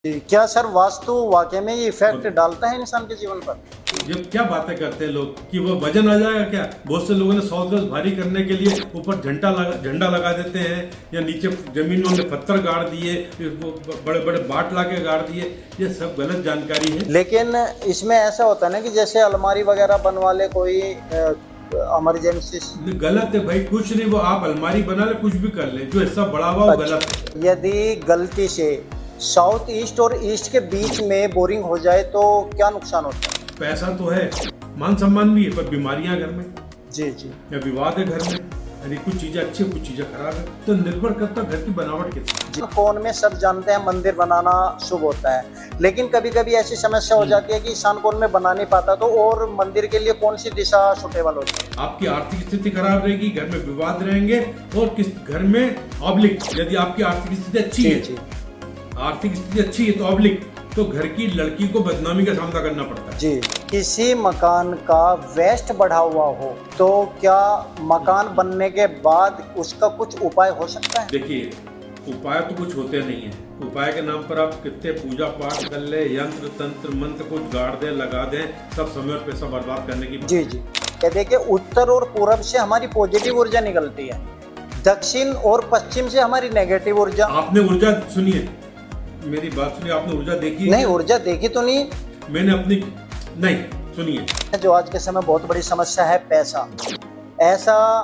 जी, क्या सर वास्तु वाकई में ये इफेक्ट डालता है इंसान के जीवन पर? ये क्या बातें करते हैं लोग कि वो वजन आ जाएगा क्या। बहुत से लोगों ने 100 गज भारी करने के लिए ऊपर झंडा लगा देते हैं या नीचे जमीन में पत्थर गाड़ दिए, बड़े बड़े बाट ला के गाड़ दिए। ये सब गलत जानकारी है। लेकिन इसमें ऐसा होता है ना कि जैसे अलमारी वगैरह बनवा ले कोई इमरजेंसी। गलत है भाई, कुछ नहीं। वो आप अलमारी बना ले, कुछ भी कर ले, जो हिस्सा बड़ा हुआ वो गलत है। यदि गलती से साउथ ईस्ट और ईस्ट के बीच में बोरिंग हो जाए तो क्या नुकसान होता है? पैसा तो है, मान सम्मान भी है, पर बीमारियां घर में, जी जी, या विवाद है घर में। यानी कुछ चीजें अच्छी, कुछ चीजें खराब है, तो निर्भर करता घर की बनावट के। कौन में सब जानते हैं मंदिर बनाना शुभ होता है, लेकिन कभी कभी ऐसी समस्या हो जाती है कि इंसान कौन में बना नहीं पाता, तो और मंदिर के लिए कौन सी दिशा सुटेबल होती है? आपकी आर्थिक स्थिति खराब रहेगी, घर में विवाद रहेंगे, और किस घर में ऑब्लिक, यदि आपकी आर्थिक स्थिति अच्छी है, आर्थिक स्थिति अच्छी है तो ऑब्लिक, तो घर की लड़की को बदनामी का सामना करना पड़ता है। जी, किसी मकान का वेस्ट बढ़ा हुआ हो तो क्या मकान बनने के बाद उसका कुछ उपाय हो सकता है? देखिए, उपाय तो कुछ होते नहीं है। उपाय के नाम पर आप कितने पूजा पाठ कर ले, यंत्र तंत्र मंत्र कुछ गाड़ दे, लगा दे, सब समय और पैसा बर्बाद करने की। जी जी, क्या देखिए, उत्तर और पूरब से हमारी पॉजिटिव ऊर्जा निकलती है, दक्षिण और पश्चिम से हमारी नेगेटिव ऊर्जा। आपने ऊर्जा सुनिए, मेरी बात सुनिए, आपने ऊर्जा देखी? नहीं, ऊर्जा देखी तो नहीं मैंने अपनी, नहीं सुनिए। जो आज के समय बहुत बड़ी समस्या है, पैसा। ऐसा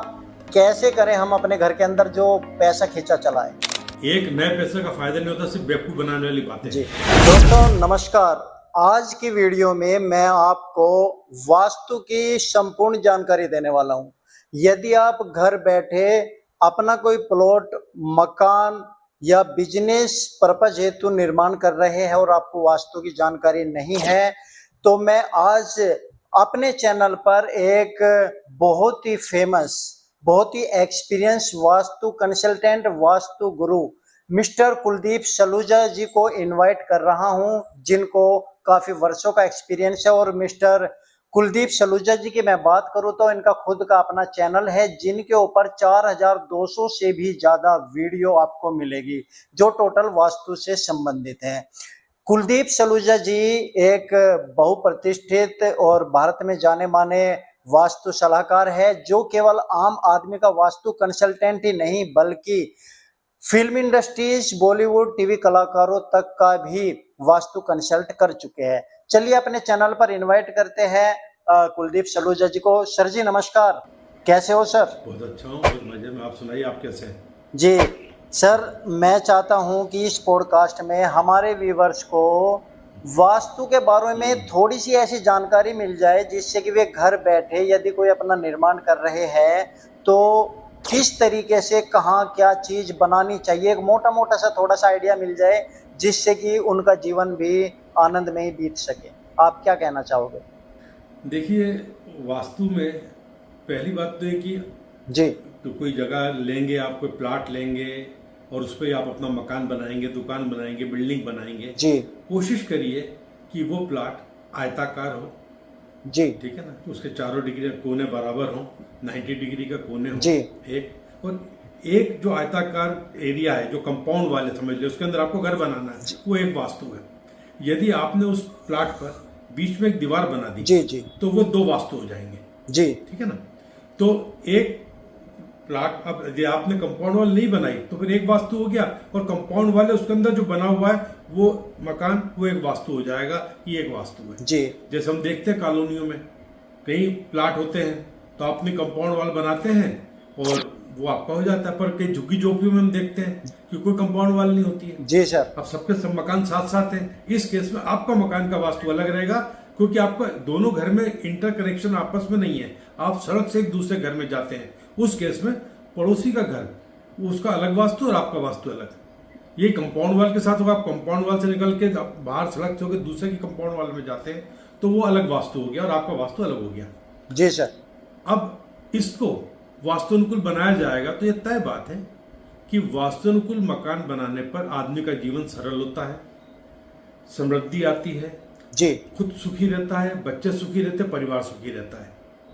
कैसे करें हम अपने घर के अंदर जो पैसा खींचा चलाए? एक नए पैसे का फायदा नहीं होता, सिर्फ बेवकूफ बनाने वाली बातें। जी दोस्तों नमस्कार, आज की वीडियो में मैं आपको वास्तु की संपूर्ण जानकारी देने वाला हूं। यदि आप घर बैठे अपना कोई प्लॉट, मकान या बिजनेस पर्पज हेतु निर्माण कर रहे हैं और आपको वास्तु की जानकारी नहीं है, तो मैं आज अपने चैनल पर एक बहुत ही फेमस, बहुत ही एक्सपीरियंस वास्तु कंसल्टेंट, वास्तु गुरु मिस्टर कुलदीप सलूजा जी को इनवाइट कर रहा हूं, जिनको काफी वर्षों का एक्सपीरियंस है। और मिस्टर कुलदीप सलूजा जी की मैं बात करूं तो इनका खुद का अपना चैनल है, जिनके ऊपर 4200 से भी ज्यादा वीडियो आपको मिलेगी, जो टोटल वास्तु से संबंधित है। कुलदीप सलूजा जी एक बहुप्रतिष्ठित और भारत में जाने माने वास्तु सलाहकार है, जो केवल आम आदमी का वास्तु कंसल्टेंट ही नहीं, बल्कि फिल्म इंडस्ट्रीज, बॉलीवुड, टीवी कलाकारों तक का भी वास्तु कंसल्ट कर चुके हैं। चलिए अपने चैनल पर इनवाइट करते हैं कुलदीप सलूजा जी को। सर जी नमस्कार, कैसे हो सर? बहुत अच्छा हूँ, बहुत मजे में। आप सुनाइए, आप कैसे हैं? जी सर, मैं चाहता हूं कि इस पॉडकास्ट में हमारे व्यूवर्स को वास्तु के बारे में थोड़ी सी ऐसी जानकारी मिल जाए, जिससे कि वे घर बैठे यदि कोई अपना निर्माण कर रहे हैं तो किस तरीके से कहाँ क्या चीज बनानी चाहिए, एक मोटा मोटा सा थोड़ा सा आइडिया मिल जाए, जिससे कि उनका जीवन भी आनंद में ही बीत सके। आप क्या कहना चाहोगे? देखिए, वास्तु में पहली बात तो है कि जी, तो कोई जगह लेंगे, आप कोई प्लाट लेंगे और उस पर आप अपना मकान बनाएंगे, दुकान बनाएंगे, बिल्डिंग बनाएंगे। जी, कोशिश करिए कि वो प्लाट आयताकार हो। जी, ठीक है ना, तो उसके चारों डिग्री कोने बराबर हो, 90 डिग्री का कोने हो। जी, एक और एक जो आयताकार एरिया है, जो कंपाउंड वाले समझ लीजिए, उसके अंदर आपको घर बनाना है, वो एक वास्तु है। यदि आपने उस प्लाट पर बीच में एक दीवार बना दी, जी, जी, तो वो दो वास्तु हो जाएंगे। जी, ठीक है ना। तो एक प्लाट, अब यदि आपने कंपाउंड वाल नहीं बनाई तो फिर एक वास्तु हो गया, और कंपाउंड वाले उसके अंदर जो बना हुआ है वो मकान, वो एक वास्तु हो जाएगा। ये एक वास्तु है। जी, जैसे हम देखते हैं कॉलोनियों में कई प्लाट होते हैं, तो अपने कंपाउंड वाल बनाते हैं और वो आपका हो जाता है। पर कई झुग्गी झोपड़ियों में हम देखते हैं कि कोई कंपाउंड वाल नहीं होती है। जी सर, अब सबके सब मकान साथ साथ हैं। इस केस में आपका मकान का वास्तु अलग रहेगा, क्योंकि आपका दोनों घर में इंटर कनेक्शन आपस में नहीं है। आप सड़क से एक दूसरे घर में जाते हैं। उस केस में पड़ोसी का घर, वो उसका अलग वास्तु और आपका वास्तु अलग। ये कंपाउंड वाल के साथ होगा। आप कंपाउंड वाल से निकल के बाहर सड़क से होकर दूसरे की कंपाउंड वाल में जाते हैं, तो वो अलग वास्तु हो गया और आपका वास्तु अलग हो गया। जी सर। अब इसको वास्तु अनुकूल बनाया जाएगा तो ये तय बात है कि वास्तु अनुकूल मकान बनाने पर आदमी का जीवन सरल होता है, समृद्धि आती है, जी, खुद सुखी रहता है, बच्चे सुखी रहते हैं, परिवार सुखी रहता है।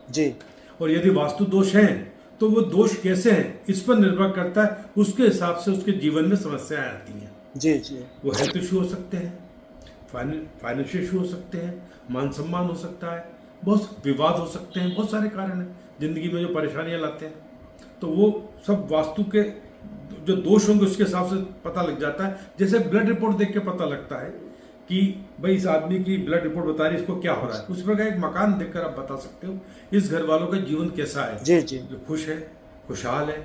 जी, और यदि वास्तु दोष हैं तो वो दोष कैसे हैं, इस पर निर्भर करता है। उसके हिसाब से उसके जीवन में समस्याएं आती हैं। जी जी वो हेल्थ इशू हो सकते हैं, फाइनेंशियल इशू हो सकते हैं, मान सम्मान हो सकता है, बहुत विवाद हो सकते हैं, बहुत सारे कारण हैं जिंदगी में जो परेशानियां लाते हैं। तो वो सब वास्तु के जो दोष होंगे उसके हिसाब से पता लग जाता है। जैसे ब्लड रिपोर्ट देख के पता लगता है कि भाई इस आदमी की ब्लड रिपोर्ट बता रही है इसको क्या हो रहा है, उस प्रकार एक मकान देखकर आप बता सकते हो इस घर वालों का जीवन कैसा है। जी जी जो खुश है, खुशहाल है,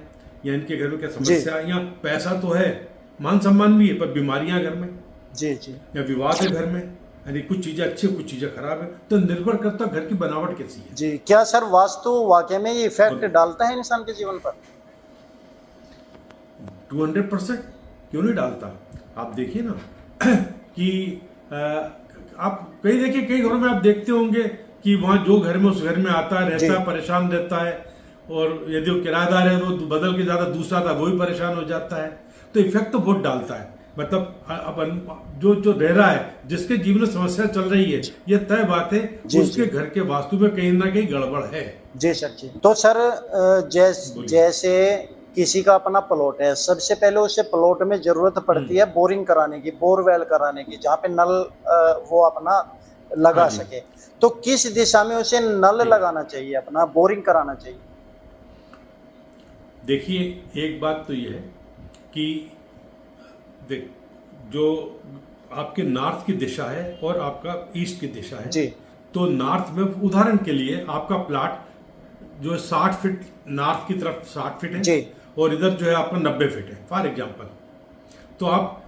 या इनके घर में क्या समस्या है, या पैसा तो है, मान सम्मान भी है, पर बीमारियां घर में, जी जी या विवाद है घर में, यानी कुछ चीजें अच्छी है कुछ चीजें खराब है। तो निर्भर करता है घर की बनावट कैसी है। जी। क्या सर वास्तु वाकई में ये इफेक्ट डालता है इंसान के जीवन पर? 200% क्यों नहीं डालता। आप देखिए ना कि आप कई घरों में आप देखते होंगे कि वहां जो घर में उस घर में आता है, रहता है, परेशान रहता है, और यदि वो किराएदार है तो बदल के ज्यादा दूसरा था वो भी परेशान हो जाता है। तो इफेक्ट तो बहुत डालता है। मतलब अब जो रह रहा है, जिसके जीवन में समस्या चल रही है, ये तय बात है उसके घर के वास्तु में कहीं ना कहीं गड़बड़ है। जी सर जी। तो सर जैसे किसी का अपना प्लॉट है, सबसे पहले उसे प्लॉट में जरूरत पड़ती है बोरिंग कराने की, बोरवेल कराने की, जहाँ पे नल वो अपना लगा सके। तो किस दिशा में उसे नल लगाना चाहिए, अपना बोरिंग कराना चाहिए? देखिए, एक बात तो ये है कि देख, जो आपके नॉर्थ की दिशा है और आपका ईस्ट की दिशा है जी। तो नॉर्थ में उदाहरण के लिए आपका प्लाट जो है 60 फीट नॉर्थ की तरफ 60 फीट है जी। और इधर जो है आपका 90 फीट है फॉर एग्जांपल। तो आप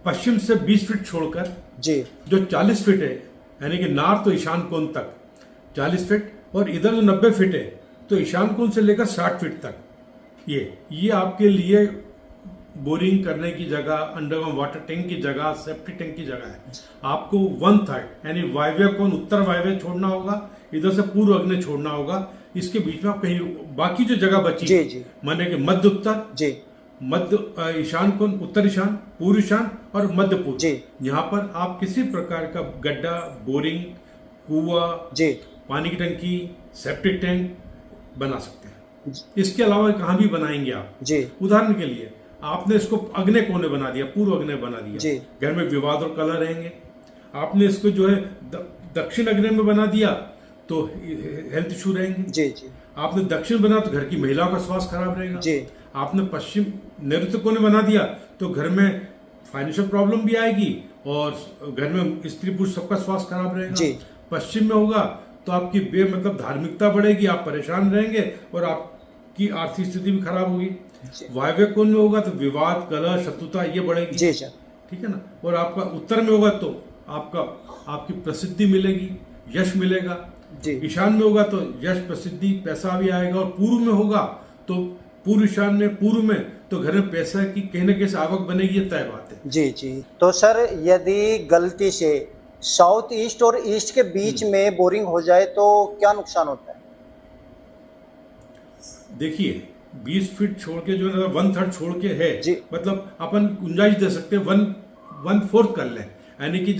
पश्चिम से 20 फीट छोड़कर जी जो 40 फीट है, यानी कि नॉर्थ तो ईशान कोण तक 40 फीट, और इधर जो 90 फीट है तो ईशान कोण से लेकर 60 फीट तक ये आपके लिए बोरिंग करने की जगह, अंडरग्राउंड वाटर टैंक की जगह, सेप्टिक टैंक की जगह है। आपको 1/3 यानी वायव्य कोण उत्तर वायव्य छोड़ना होगा, इधर से पूर्व अग्नि छोड़ना होगा। इसके बीच में आप कहीं बाकी जो जगह बची जी जी माने कि मध्य उत्तर, जी मध्य ईशान कोण, उत्तर ईशान, पूर्व ईशान और मध्य पूर्व, जी, यहाँ पर आप किसी प्रकार का गड्ढा, बोरिंग, कुआं, जी, पानी की टंकी, सेप्टिक टैंक बना सकते हैं। इसके अलावा कहाँ भी बनाएंगे आप जी। उदाहरण के लिए आपने इसको अग्नि कोने बना दिया, पूर्व अग्नि बना दिया, जी। घर में विवाद और कलह रहेंगे। आपने इसको जो है दक्षिण अग्नि में बना दिया तो हेल्थ इशू रहेंगे। जी जी। आपने दक्षिण बना तो घर की महिलाओं का स्वास्थ्य खराब रहेगा। जी। आपने पश्चिम नैऋत्य कोने बना दिया तो घर में फाइनेंशियल प्रॉब्लम भी आएगी और घर में स्त्री पुरुष सबका स्वास्थ्य खराब रहेगा। जी। पश्चिम में होगा तो आपकी मतलब धार्मिकता बढ़ेगी, आप परेशान रहेंगे और आपकी आर्थिक स्थिति भी खराब होगी। वायव्य कोण में होगा तो विवाद, कलह, शत्रुता ये बढ़ेगी। जी सर। ठीक है ना। और आपका उत्तर में होगा तो आपकी प्रसिद्धि मिलेगी, यश मिलेगा। जी। ईशान में होगा तो यश, प्रसिद्धि, पैसा भी आएगा। और पूर्व में होगा तो पूर्व ईशान में, पूर्व में तो घर में पैसा की कहीं ना कहीं आवक बनेगी, ये तय बात है। जी जी। तो सर यदि गलती से साउथ ईस्ट और ईस्ट के बीच में बोरिंग हो जाए तो क्या नुकसान होता है? देखिए 20 फीट छोड़ के जो है 1/3 छोड़ के है, मतलब अपन गुंजाइश दे सकते हैं 1/4 कर लें, यानी कि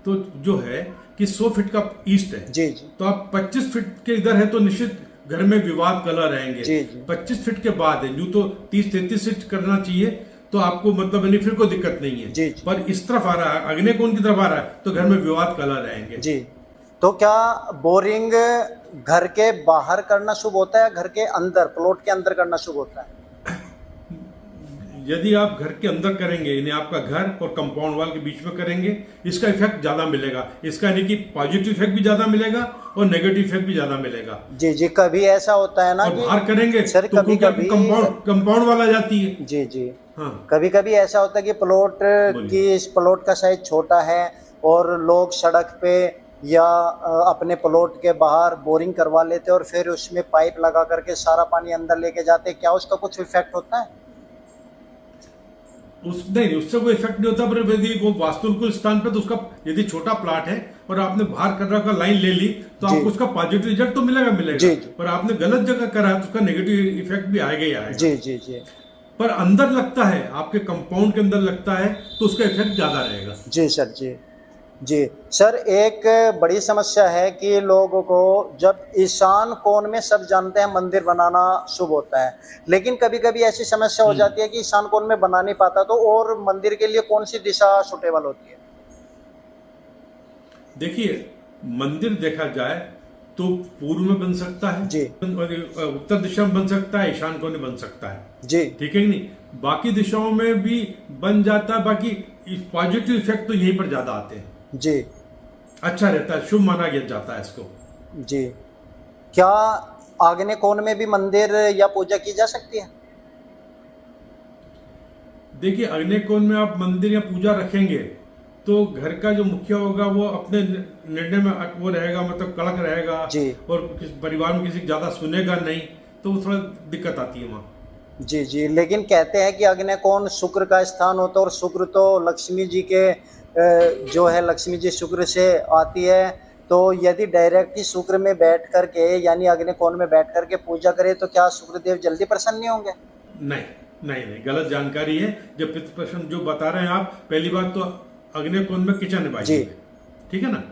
तो जो है कि 100 फीट का ईस्ट है। जी जी। तो आप 25 फीट के इधर है तो निश्चित घर में विवाद कलह रहेंगे। जी जी। 25 फीट के बाद है, यूं तो 30-33 फीट करना चाहिए तो आपको मतलब यानी फिर कोई दिक्कत नहीं है। जी। पर इस तरफ आ रहा है, अग्नि कोण की तरफ आ रहा है तो घर में विवाद कलह रहेंगे। जी। तो क्या बोरिंग घर के बाहर करना शुभ होता है, घर के अंदर, प्लॉट के अंदर करना शुभ होता है? यदि आप घर के अंदर करेंगे, यानी आपका घर और कंपाउंड वॉल के बीच में करेंगे, इसका इफेक्ट ज्यादा मिलेगा। इसका यानी कि पॉजिटिव इफेक्ट भी ज्यादा मिलेगा और नेगेटिव इफेक्ट भी ज्यादा मिलेगा। जी जी। कभी ऐसा होता है ना कि बाहर करेंगे सर तो कभी कभी कंपाउंड वाल आ जाती है। जी जी। हाँ। कभी कभी ऐसा होता है कि प्लॉट का साइज छोटा है और लोग सड़क पे या अपने प्लॉट के बाहर बोरिंग करवा लेते हैं और फिर उसमें पाइप लगा करके सारा पानी अंदर लेके जाते हैं। क्या उसका कुछ इफेक्ट होता है? नहीं, उससे कोई इफेक्ट नहीं होता। पर यदि वो वास्तुकुल स्थान पे तो उसका यदि छोटा प्लाट है और आपने बाहर कर रखा लाइन ले ली तो आपको उसका पॉजिटिव रिजल्ट तो मिलेगा। जी। पर आपने गलत जगह करा तो उसका नेगेटिव इफेक्ट भी आएगा ही आएगा। जी जी जी। पर अंदर लगता है, आपके कंपाउंड के अंदर लगता है तो उसका इफेक्ट ज्यादा रहेगा। जी सर जी। जी सर, एक बड़ी समस्या है कि लोगों को जब ईशान कोण में सब जानते हैं मंदिर बनाना शुभ होता है, लेकिन कभी कभी ऐसी समस्या हो जाती है कि ईशान कोण में बना नहीं पाता, तो और मंदिर के लिए कौन सी दिशा सुटेबल होती है? देखिए, मंदिर देखा जाए तो पूर्व में बन सकता है जी। और उत्तर दिशा में बन सकता है, ईशान कोण में बन सकता है। जी। ठीक है कि नहीं? बाकी दिशाओं में भी बन जाता है, बाकी पॉजिटिव इफेक्ट तो यहीं पर ज्यादा आते हैं। जी। अच्छा रहता है, शुभ माना गया जाता है इसको। जी। क्या आग्नेय कोण में भी मंदिर या पूजा की जा सकती है? देखिए, अग्नि कोण में आप मंदिर या पूजा रखेंगे तो घर का जो मुखिया होगा वो अपने निर्णय में वो रहेगा, मतलब कड़क रहेगा। जी। और परिवार में किसी ज्यादा सुनेगा नहीं, तो वो थोड़ा दिक्कत आती है वहां। जी। जी, लेकिन कहते हैं कि आग्नेय कोण शुक्र का स्थान होता है, और शुक्र तो लक्ष्मी जी के जो है लक्ष्मी जी शुक्र से आती है, तो यदि डायरेक्ट ही शुक्र में बैठ करके यानी आग्नेय कोण में बैठ करके पूजा करे तो क्या शुक्रदेव जल्दी प्रसन्न नहीं होंगे? नहीं नहीं नहीं, गलत जानकारी है। जब पितृ प्रश्न जो बता रहे हैं आप, पहली बात तो अग्नि कोण में किचन है भाई। जी। ठीक है ना?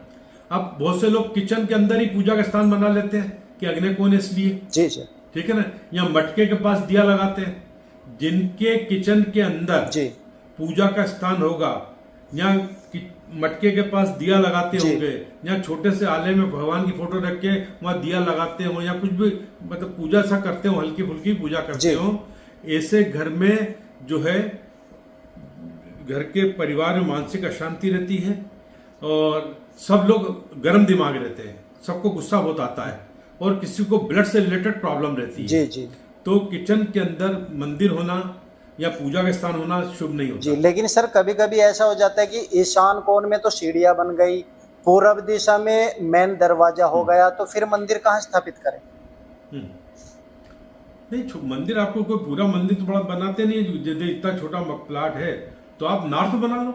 अब बहुत से लोग किचन के अंदर ही पूजा का स्थान बना लेते हैं कि अग्नि कोण है इसलिए। जी जी। ठीक है ना? या मटके के पास दिया लगाते हैं। जिनके किचन के अंदर जी। पूजा का स्थान होगा, या मटके के पास दिया लगाते जी। होंगे, या छोटे से आले में भगवान की फोटो रख के वहां दिया लगाते हो, या कुछ भी मतलब पूजा सा करते हो, हल्की फुल्की पूजा करते हो, ऐसे घर में जो है घर के परिवार में मानसिक अशांति रहती है और सब लोग गर्म दिमाग रहते हैं, सबको गुस्सा बहुत आता है और किसी को ब्लड से रिलेटेड प्रॉब्लम रहती है। जी जी। तो किचन के अंदर मंदिर होना या पूजा का स्थान होना शुभ नहीं होता। जी, लेकिन सर कभी कभी ऐसा हो जाता है कि ईशान कोण में तो सीढ़ियां बन गई, पूरब दिशा में मेन दरवाजा हो गया, तो फिर मंदिर कहाँ स्थापित करें? नहीं, मंदिर आपको कोई पूरा मंदिर तो बड़ा बनाते नहीं है। यदि इतना छोटा प्लाट है तो आप नॉर्थ बना लो,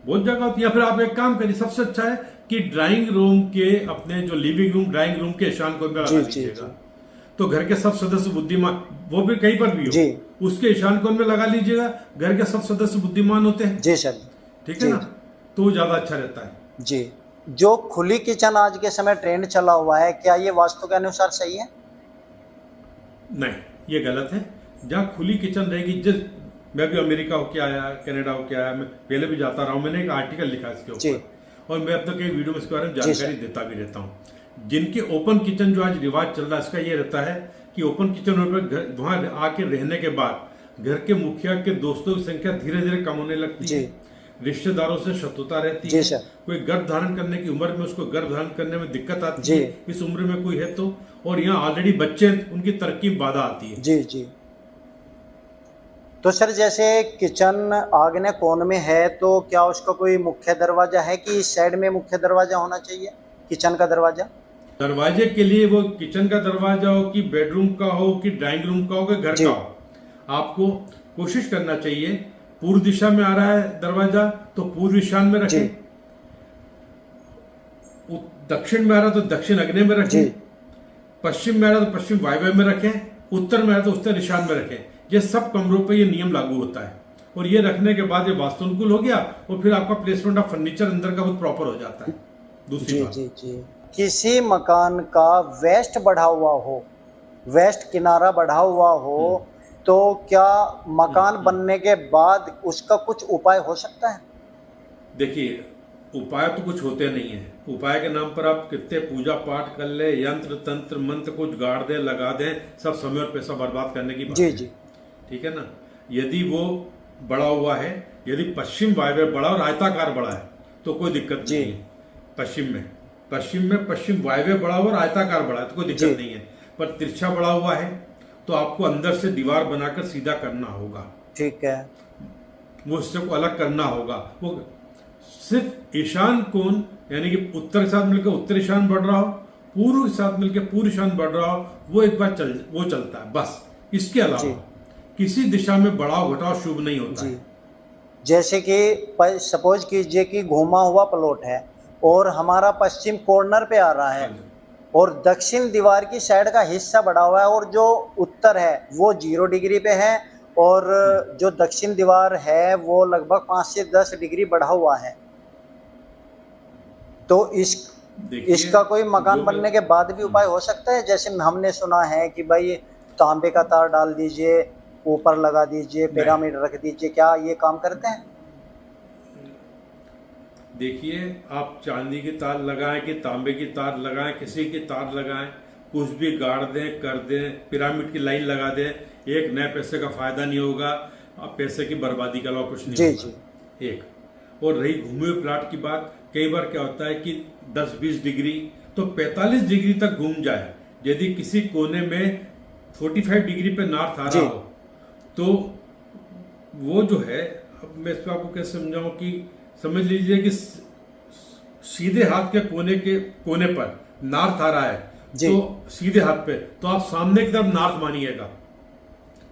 बहुत जगह होती है। या फिर आप एक काम करिए, सबसे अच्छा है कि ड्राइंग रूम के अपने जो लिविंग रूम ड्राइंग रूम के ईशान कोण में लगा लीजिएगा, तो घर के सब सदस्य बुद्धिमान, वो भी कहीं पर भी हो, उसके ईशान कोण में लगा लीजिएगा। घर के सब सदस्य बुद्धिमान होते हैं। जी सर। ठीक है ना? तो वो ज्यादा अच्छा रहता है। जी। जो खुली किचन आज के समय ट्रेंड चला हुआ है, क्या ये वास्तु के अनुसार सही है? नहीं, ये गलत है। जहाँ खुली किचन रहेगी, जिस मैं भी अमेरिका होके आया, कनाडा होके आया, मैं पहले भी जाता रहा हूँ, मैंने एक आर्टिकल लिखा इसके ऊपर और मैं अब तक कई वीडियो में इसके बारे में जानकारी देता भी रहता हूँ। जिनके ओपन किचन जो आज रिवाज चल रहा है, इसका ये रहता है कि ओपन किचन पर वहां आके रहने के बाद घर के मुखिया के दोस्तों की संख्या धीरे धीरे कम होने लगती है, रिश्तेदारों से शत्रुता रहती है, कोई गर्भ धारण करने की उम्र में उसको गर्भ धारण करने में दिक्कत आती है, इस उम्र में कोई है तो, और यहाँ ऑलरेडी बच्चे उनकी तरक्की में बाधा आती है। जी जी। तो सर जैसे किचन आग्नेय कोण में है, तो क्या उसका कोई मुख्य दरवाजा है कि इस साइड में मुख्य दरवाजा होना चाहिए, किचन का दरवाजा? दरवाजे के लिए वो किचन का दरवाजा हो कि बेडरूम का हो कि ड्राइंग रूम का हो कि घर का हो, आपको कोशिश करना चाहिए। पूर्व दिशा में आ रहा है दरवाजा तो पूर्व ईशान में रखें, दक्षिण में आ रहा तो दक्षिण आग्नेय में रखें, पश्चिम में आ रहा तो पश्चिम वायव्य में रखें, उत्तर में आ रहा तो उत्तर ईशान में रखें। ये सब कमरों पे ये नियम लागू होता है और ये रखने के बाद ये वास्तुनुकूल हो गया और फिर आपका प्लेसमेंट ऑफ फर्नीचर अंदर का बहुत प्रॉपर हो जाता है। दूसरी बात, जी, किसी मकान का वेस्ट बढ़ा हुआ हो, वेस्ट किनारा बढ़ा हुआ हो, तो क्या मकान बनने के बाद उसका कुछ उपाय हो सकता है? देखिए, उपाय तो कुछ होते नहीं है। उपाय के नाम पर आप कितने पूजा पाठ कर ले, यंत्र तंत्र मंत्र कुछ गाड़ दे लगा दें, सब समय और पैसा बर्बाद करने की बात है। जी। ठीक है ना? यदि वो बड़ा हुआ है, यदि पश्चिम वायव्य बड़ा और आयताकार बड़ा है तो कोई दिक्कत नहीं है। पश्चिम में पश्चिम वायव्य बड़ा हुआ और आयताकार बड़ा है तो कोई दिक्कत नहीं है। पर तिरछा बड़ा हुआ है तो आपको अंदर से दीवार बनाकर सीधा करना होगा। ठीक है, वो उससे को अलग करना होगा। वो सिर्फ ईशान कोण यानी कि उत्तर के साथ मिलकर उत्तर ईशान बढ़ रहा हो, पूर्व के साथ मिलकर पूर्व ईशान बढ़ रहा हो, वो एक बार वो चलता है बस। इसके अलावा किसी दिशा में बढ़ाव घटाव शुभ नहीं होता है। जैसे कि सपोज कीजिए कि घूमा हुआ प्लॉट है और हमारा पश्चिम कॉर्नर पे आ रहा है और दक्षिण दीवार की साइड का हिस्सा बढ़ा हुआ है और जो उत्तर है वो 0 डिग्री पे है और जो दक्षिण दीवार है वो लगभग 5 से 10 डिग्री बढ़ा हुआ है, तो देखिए, इसका कोई मकान जो बनने के बाद भी उपाय हो सकता है? जैसे हमने सुना है कि भाई तांबे का तार डाल दीजिए, ऊपर लगा दीजिए, नहीं, पिरामिड रख दीजिए, क्या ये काम करते हैं? देखिए, आप चांदी की तार लगाएं कि तांबे की तार लगाएं, किसी की तार लगाएं, कुछ भी गाड़ दें, कर दें, पिरामिड की लाइन लगा दें, एक नए पैसे का फायदा नहीं होगा, अब पैसे की बर्बादी के अलावा कुछ नहीं जी होगा। जी एक और रही घूमे हुए प्लाट की बात, कई बार क्या होता है कि 10-20 डिग्री तो 45 डिग्री तक घूम जाए। यदि किसी कोने में 45 डिग्री पे नॉर्थ आ जी। रहा हो तो वो जो है, अब मैं इसको आपको कैसे समझाऊं कि समझ लीजिए कि सीधे हाथ के कोने पर नॉर्थ आ रहा है, जी। तो सीधे हाथ पे तो आप सामने की तरफ नॉर्थ मानिएगा।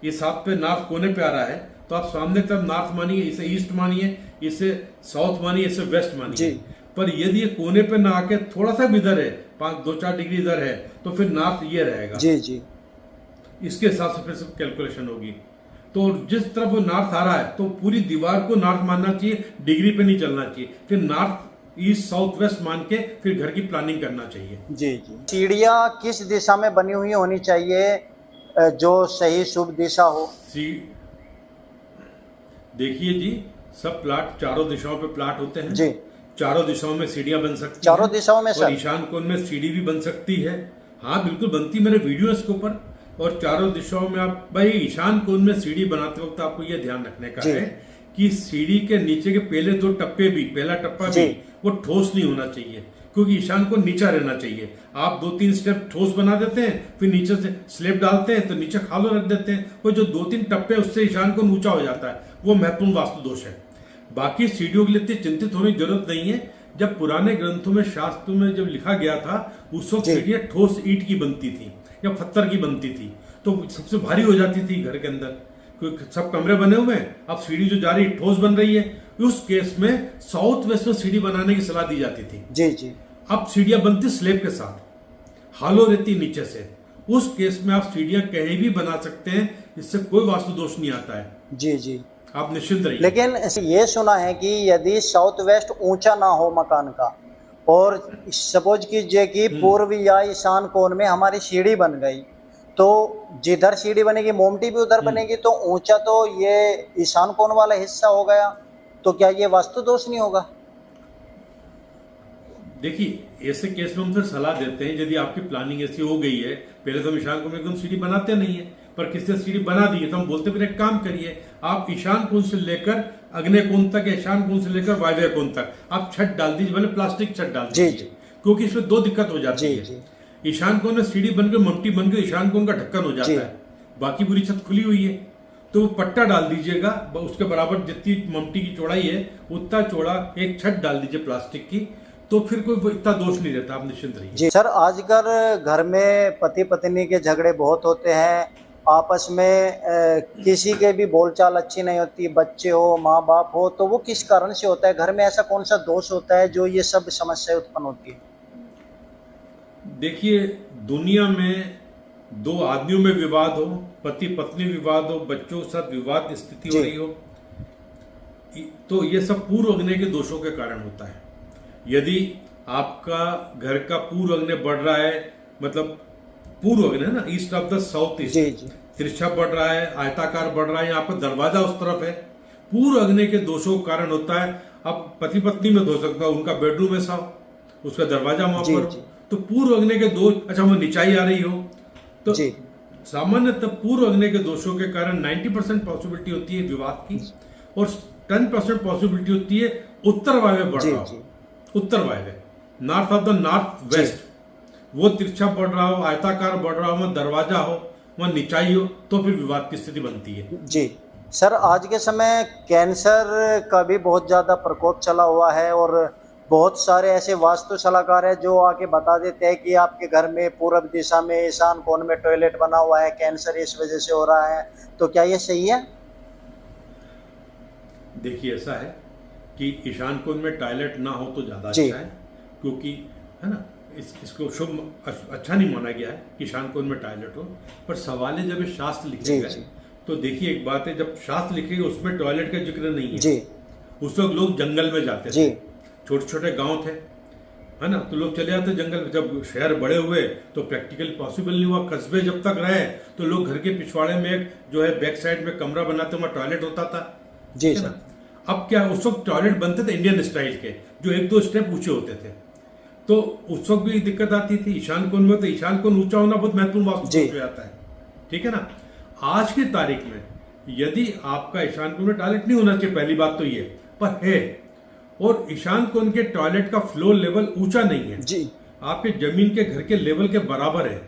इस हाथ पे नॉर्थ कोने पे आ रहा है तो आप सामने की तरफ नॉर्थ मानिए, इसे ईस्ट मानिए, इसे साउथ मानिए, इसे वेस्ट मानिए। जी। पर यदि ये कोने पे ना आके थोड़ा सा भी इधर है, 2-4 डिग्री इधर है, तो फिर नॉर्थ ये रहेगा। जी जी इसके हिसाब से फिर सब कैलकुलेशन होगी। तो जिस तरफ वो नॉर्थ आ रहा है तो पूरी दीवार को नॉर्थ मानना चाहिए, डिग्री पे नहीं चलना चाहिए। फिर नॉर्थ ईस्ट साउथ वेस्ट मान के फिर घर की प्लानिंग करना चाहिए। जी जी। सीढ़ियाँ किस दिशा में बनी हुई होनी चाहिए जो सही शुभ दिशा हो? देखिए जी, सब प्लाट चारों दिशाओं पे प्लाट होते हैं जी। चारों दिशाओं में सीढ़ियां बन सकती चारों हैं। दिशाओं में और सर? ईशान कोण में सीढ़ी भी बन सकती है। हाँ बिल्कुल बनती, मेरे वीडियो है इसके ऊपर। और चारों दिशाओं में आप भाई ईशान कोण में सीढ़ी बनाते वक्त आपको यह ध्यान रखने का जी। है कि सीढ़ी के नीचे के पहले 2 टप्पे भी, पहला टप्पा जी। भी वो ठोस नहीं होना चाहिए, क्योंकि ईशान कोण नीचा रहना चाहिए। आप 2-3 स्टेप ठोस बना देते हैं, फिर नीचे से स्लेब डालते हैं तो नीचे खालो रख देते हैं, वो जो 2-3 टप्पे उससे ईशान कोण ऊंचा हो जाता है, वो महत्वपूर्ण वास्तु दोष है। बाकी सीढ़ियों के लिए इतनी चिंतित होने की जरूरत नहीं है। जब पुराने ग्रंथों में, शास्त्रों में जब लिखा गया था, उस वक्त सीढ़ियां ठोस ईंट की बनती थी या पत्थर की बनती थी, तो सबसे भारी हो जाती थी घर के अंदर, क्योंकि सब कमरे बने हुए हैं। अब सीढ़ी जो जा रही ठोस बन रही है, उस केस में साउथ वेस्ट में सीढ़ी बनाने की सलाह दी जाती थी। जी जी। अब सीढ़ियां बनती स्लेब के साथ, हालो रहती नीचे से, उस केस में आप सीढ़ियां कहीं भी बना सकते हैं, इससे कोई वास्तु दोष नहीं आता है। जी जी। आप निश्चिंत रहिए। लेकिन ये सुना है कि यदि साउथ वेस्ट ऊंचा ना हो मकान का, और सपोज कीजिए कि पूर्व या ईशान कोण में हमारी सीढ़ी बन गई, तो जिधर सीढ़ी बनेगी मोमटी भी उधर बनेगी, तो ऊंचा तो ये ईशान कोण वाला हिस्सा हो गया, तो क्या ये वास्तु दोष नहीं होगा? देखिए, ऐसे केस में हम फिर सलाह देते हैं, यदि आपकी प्लानिंग ऐसी हो गई है, पहले तो हम ईशान कोण में एकदम सीढ़ी बनाते नहीं है, पर किसी ने सीढ़ी बना दी है, तो हम बोलते फिर एक काम करिए, आप ईशान कोण से लेकर अग्नि कोण तक, ईशान कोण से लेकर वायव्य कोण तक आप छत डाल दीजिए, भले प्लास्टिक छत डाल दीजिए, क्योंकि इसमें 2 दिक्कत हो जाती है। ईशान कोण में सीढ़ी बनकर ममटी बनकर ईशान कोण का ढक्कन हो जाता है, बाकी पूरी छत खुली हुई है, तो वो पट्टा डाल दीजिएगा, उसके बराबर जितनी ममटी की चौड़ाई है उतना चौड़ा एक छत डाल दीजिए प्लास्टिक की, तो फिर कोई इतना दोष नहीं रहता। आप निश्चिंत रहिए। जी सर, आजकल घर में पति पत्नी के झगड़े बहुत होते हैं, आपस में किसी के भी बोलचाल अच्छी नहीं होती, बच्चे हो, माँ बाप हो, तो वो किस कारण से होता है? घर में ऐसा कौन सा दोष होता है जो ये सब समस्या उत्पन्न होती है? देखिए, दुनिया में 2 आदमियों में विवाद हो, पति पत्नी विवाद हो, बच्चों के साथ विवाद स्थिति हो रही हो, तो ये सब पूर्व अग्नि के दोषों के कारण होता है। यदि आपका घर का पूर्व अग्नि बढ़ रहा है, मतलब पूर्व अग्नि है ना, east of the south east, तिरछा बढ़ रहा है, आयताकार बढ़ रहा है, यहाँ पर दरवाजा उस तरफ है, पूर्व अग्नि के दोषों के कारण होता है। अब पति पत्नी में हो सकता है, उनका बेडरूम ऐसा हो, उसका दरवाजा वहां पर, तो पूर्व अग्नि के दोष, अच्छा वो निचाई आ रही हो, तो सामान्यतः पूर्व अग्नि के दोषों के कारण 90% पॉसिबिलिटी होती है विवाद की, और 10% पॉसिबिलिटी होती है उत्तर वायव्य बढ़ रहा हो, उत्तर वायव्य, north of the north west, वो तिरछा बढ़ रहा हो, आयताकार बढ़ रहा हो, वहां दरवाजा हो, वहां निचाई हो, तो फिर विवाद की स्थिति बनती है। जी सर, आज के समय कैंसर का भी बहुत ज्यादा प्रकोप चला हुआ है, और बहुत सारे ऐसे वास्तु सलाहकार हैं जो आके बता देते हैं कि आपके घर में पूर्व दिशा में ईशान कोण में टॉयलेट बना हुआ है, कैंसर इस वजह से हो रहा है, तो क्या ये सही है? देखिए, ऐसा है कि ईशान कोण में टॉयलेट ना हो तो ज्यादा अच्छा है, क्योंकि है ना, इसको शुभ अच्छा नहीं माना गया है कि ईशान कोण में टॉयलेट हो। पर सवाल है, जब ये शास्त्र लिखे गए, तो देखिए एक बात है, जब शास्त्र लिखे गए उसमें टॉयलेट का जिक्र नहीं है। उस वक्त लोग जंगल में जाते थे, छोटे छोटे गांव थे, है ना। तो लोग चले जाते जंगल। जब शहर बड़े हुए तो प्रैक्टिकली पॉसिबल नहीं हुआ। कस्बे जब तक रहे तो लोग घर के पिछवाड़े में एक जो है बैक साइड में कमरा बनाते, वहां टॉयलेट होता था, जी ठीक है जी। ना। अब क्या, उस वक्त टॉयलेट बनते थे इंडियन स्टाइल के, जो 1-2 स्टेप ऊंचे होते थे। तो उस वक्त भी दिक्कत आती थी। ईशान कोण में तो ईशान कोण ऊंचा होना बहुत महत्वपूर्ण वास्तु जी। दोष हो जाता है, ठीक है ना। आज की तारीख में यदि आपका ईशान कोण में टॉयलेट नहीं होना चाहिए, पहली बात तो ये पर है, और ईशान कोण के टॉयलेट का फ्लोर लेवल ऊंचा नहीं है, जी आपके जमीन के घर के लेवल के बराबर है,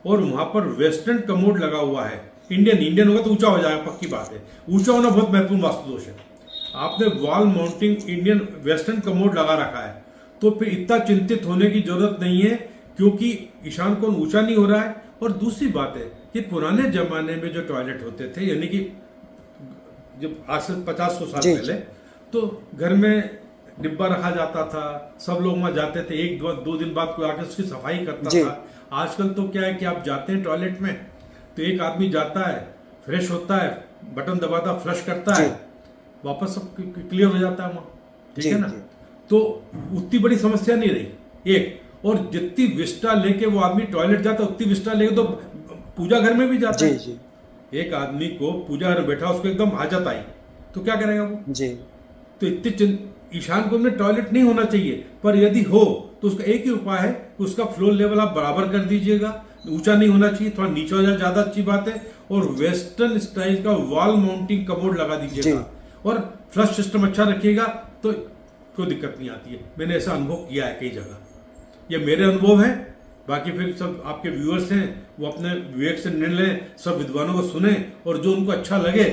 और वहां पर वेस्टर्न कमोड लगा हुआ है। इंडियन होगा तो ऊंचा हो जाएगा, पक्की बात है। ऊंचा होना बहुत महत्वपूर्ण वास्तु दोष है। आपने wall mounting Indian western commode लगा रखा है तो फिर इतना चिंतित होने की जरूरत नहीं है, क्योंकि ईशान कोण ऊंचा नहीं हो रहा है। और दूसरी बात है कि पुराने जमाने में जो टॉयलेट होते थे, यानी कि जब आज से 50-100 साल जी, पहले, तो घर में डिब्बा रखा जाता था, सब लोग वहां जाते थे, 1-2 दिन बाद कोई आके उसकी सफाई करता जी। था। आजकल तो क्या है कि आप जाते हैं टॉयलेट में तो एक आदमी जाता है, फ्रेश होता है, बटन दबाता, फ्लश करता है, वापस सब क्लियर हो जाता है वहां, ठीक जी, है ना। जी। तो उतनी बड़ी समस्या नहीं रही एक। और जितनी विस्टा लेके वो आदमी टॉयलेट जाता है, उतनी विस्टा लेके तो पूजा घर में भी जाता जी है। जी एक आदमी को पूजा घर बैठा, उसको एकदम हाजत आई तो क्या करेगा वो। जी तो ईशान कोण में टॉयलेट नहीं होना चाहिए, पर यदि हो तो उसका एक ही उपाय है कि उसका फ्लोर लेवल आप बराबर कर दीजिएगा। ऊंचा नहीं होना चाहिए, थोड़ा नीचे हो जाए ज्यादा अच्छी बात है। और वेस्टर्न स्टाइल का वॉल माउंटिंग कमोड लगा दीजिएगा और फ्लश सिस्टम अच्छा रखिएगा तो कोई दिक्कत नहीं आती है। मैंने ऐसा अनुभव किया है कई जगह, ये मेरे अनुभव है। बाकी फिर सब आपके व्यूअर्स हैं, वो अपने विवेक से निर्णय लें, सब विद्वानों को सुने और जो उनको अच्छा लगे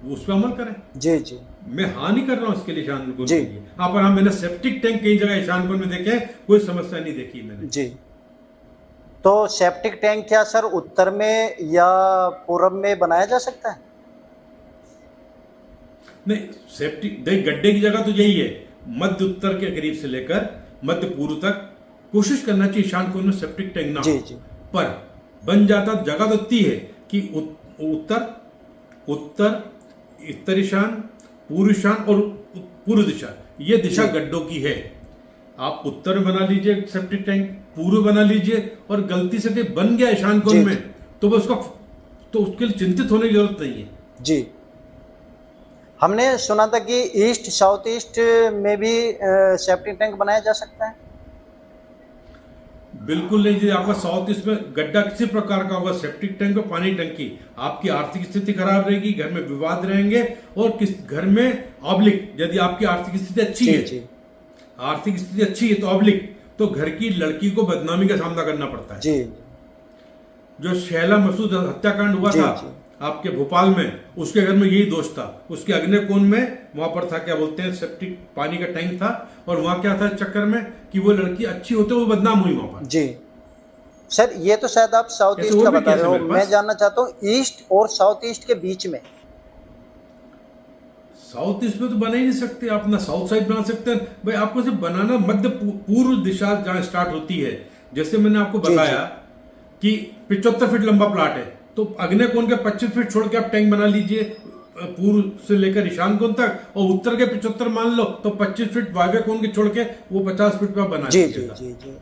वो उस पर अमल करें। जी जी मैं हाँ नहीं कर रहा हूं इसके लिए ईशान कोण जी। के लिए। हाँ, पर हाँ, मैंने सेप्टिक टैंक कई जगह ईशान कोण में देखे, कोई समस्या नहीं देखी मैंने। जी। तो सेप्टिक टैंक क्या सर उत्तर में या पूरब में बनाया जा सकता है? नहीं, सेप्टिक देख, गड्ढे की जगह तो यही है, मध्य उत्तर के करीब से लेकर मध्य पूर्व तक कोशिश करना चाहिए ईशान कोण में सेप्टिक टैंक ना हो। जी जी पर बन जाता जगह तो इतनी है कि उत्तर ईशान, पूर्व ईशान और पूर्व दिशा, ये दिशा गड्ढों की है। आप उत्तर में बना लीजिए सेप्टिक टैंक, पूर्व बना लीजिए, और गलती से कहीं बन गया ईशान कोण में तो वो उसके लिए चिंतित होने की जरूरत नहीं है। जी। हमने सुना था कि ईस्ट साउथ ईस्ट में भी सेप्टिक टैंक बनाया जा सकता है। बिल्कुल नहीं जी। आपका साउथ ईस्ट में गड्ढा किसी प्रकार का होगा, सेप्टिक टैंक और पानी टंकी, आपकी आर्थिक स्थिति खराब रहेगी, घर में विवाद रहेंगे। और किस घर में ऑब्लिक, यदि आपकी आर्थिक स्थिति अच्छी है, जी आर्थिक स्थिति अच्छी है तो ऑब्लिक, तो घर की लड़की को बदनामी का सामना करना पड़ता है। जी। जो शैला मसूद हत्याकांड हुआ जी, था जी। आपके भोपाल में, उसके घर में यही दोष था। उसके अग्नि कोण में वहां पर था, क्या बोलते हैं, सेप्टिक पानी का टैंक था, और वहां क्या था चक्कर में कि वो लड़की अच्छी होते वो बदनाम हुई वहां पर। जी सर, ये तो शायद आप साउथ ऐसे ईस्ट और का भी बता केस रहे है हो, मेरे मैं पास। जानना चाहता हूँ ईस्ट और साउथ ईस्ट के बीच में। साउथ ईस्ट में तो बना ही नहीं सकते आप, ना साउथ साइड बना सकते हैं भाई। आपको सिर्फ बनाना मध्य पूर्व दिशा जहां स्टार्ट होती है। जैसे मैंने आपको जी, बताया कि 75 फीट लंबा प्लाट है, तो अग्नि कोण के 25 फीट छोड़ के आप टैंक बना लीजिए पूर्व से लेकर ईशान कोण तक, और उत्तर के 75 मान लो तो 25 फीट वायव्य कोण के छोड़ के वो 50 फीट पे आप बना जी जी लीजिएगा। जी जी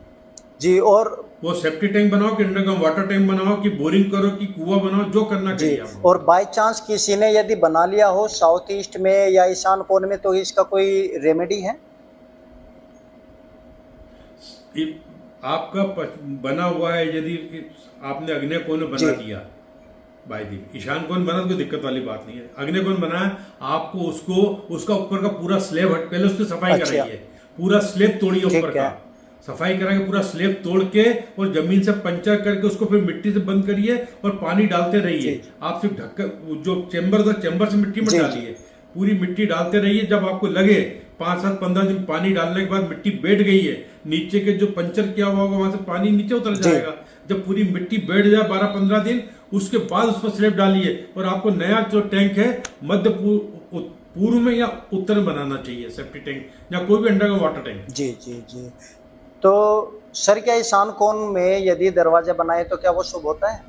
जी। और वो सेप्टिक टैंक बनाओ कि अंडरग्राउंड वाटर टैंक बनाओ कि बोरिंग करो कि कुआं बनाओ, जो करना जी, चाहिए आप। और बाय चांस किसी ने यदि बना लिया हो साउथ ईस्ट में या ईशान कोण में, तो इसका कोई रेमेडी है? आपका बना हुआ है, यदि आपने अग्नि कोण में बना दिया भाई दी, ईशान कोण बना तो कोई दिक्कत वाली बात नहीं है। अग्नि कोण बना है, आपको उसका ऊपर का पूरा स्लेब हट, पहले उसकी सफाई अच्छा। कराइए, पूरा स्लेब तोड़िए ऊपर ठीक है। का, सफाई करा के पूरा स्लेब तोड़ के और जमीन से पंचर करके उसको फिर मिट्टी से बंद करिए और पानी डालते रहिए। आप सिर्फ ढक्कन, जो चेम्बर था, चेम्बर से मिट्टी मत डालिए, पूरी मिट्टी डालते रहिए। जब आपको लगे 5-7-15 दिन पानी डालने के बाद मिट्टी बैठ गई है, नीचे के जो पंचर किया हुआ होगा वहां से पानी नीचे उतर जाएगा। जब पूरी मिट्टी बैठ जाए 12-15 दिन, उसके बाद उस पर स्लेब डालिए। और आपको नया जो टैंक है मध्य पूर्व में या उत्तर में बनाना चाहिए, सेप्टिक टैंक या कोई भी अंडरग्राउंड वाटर टैंक। जी जी जी। तो सर, क्या ईशान कोण में यदि दरवाजा बनाए तो क्या वो शुभ होता है?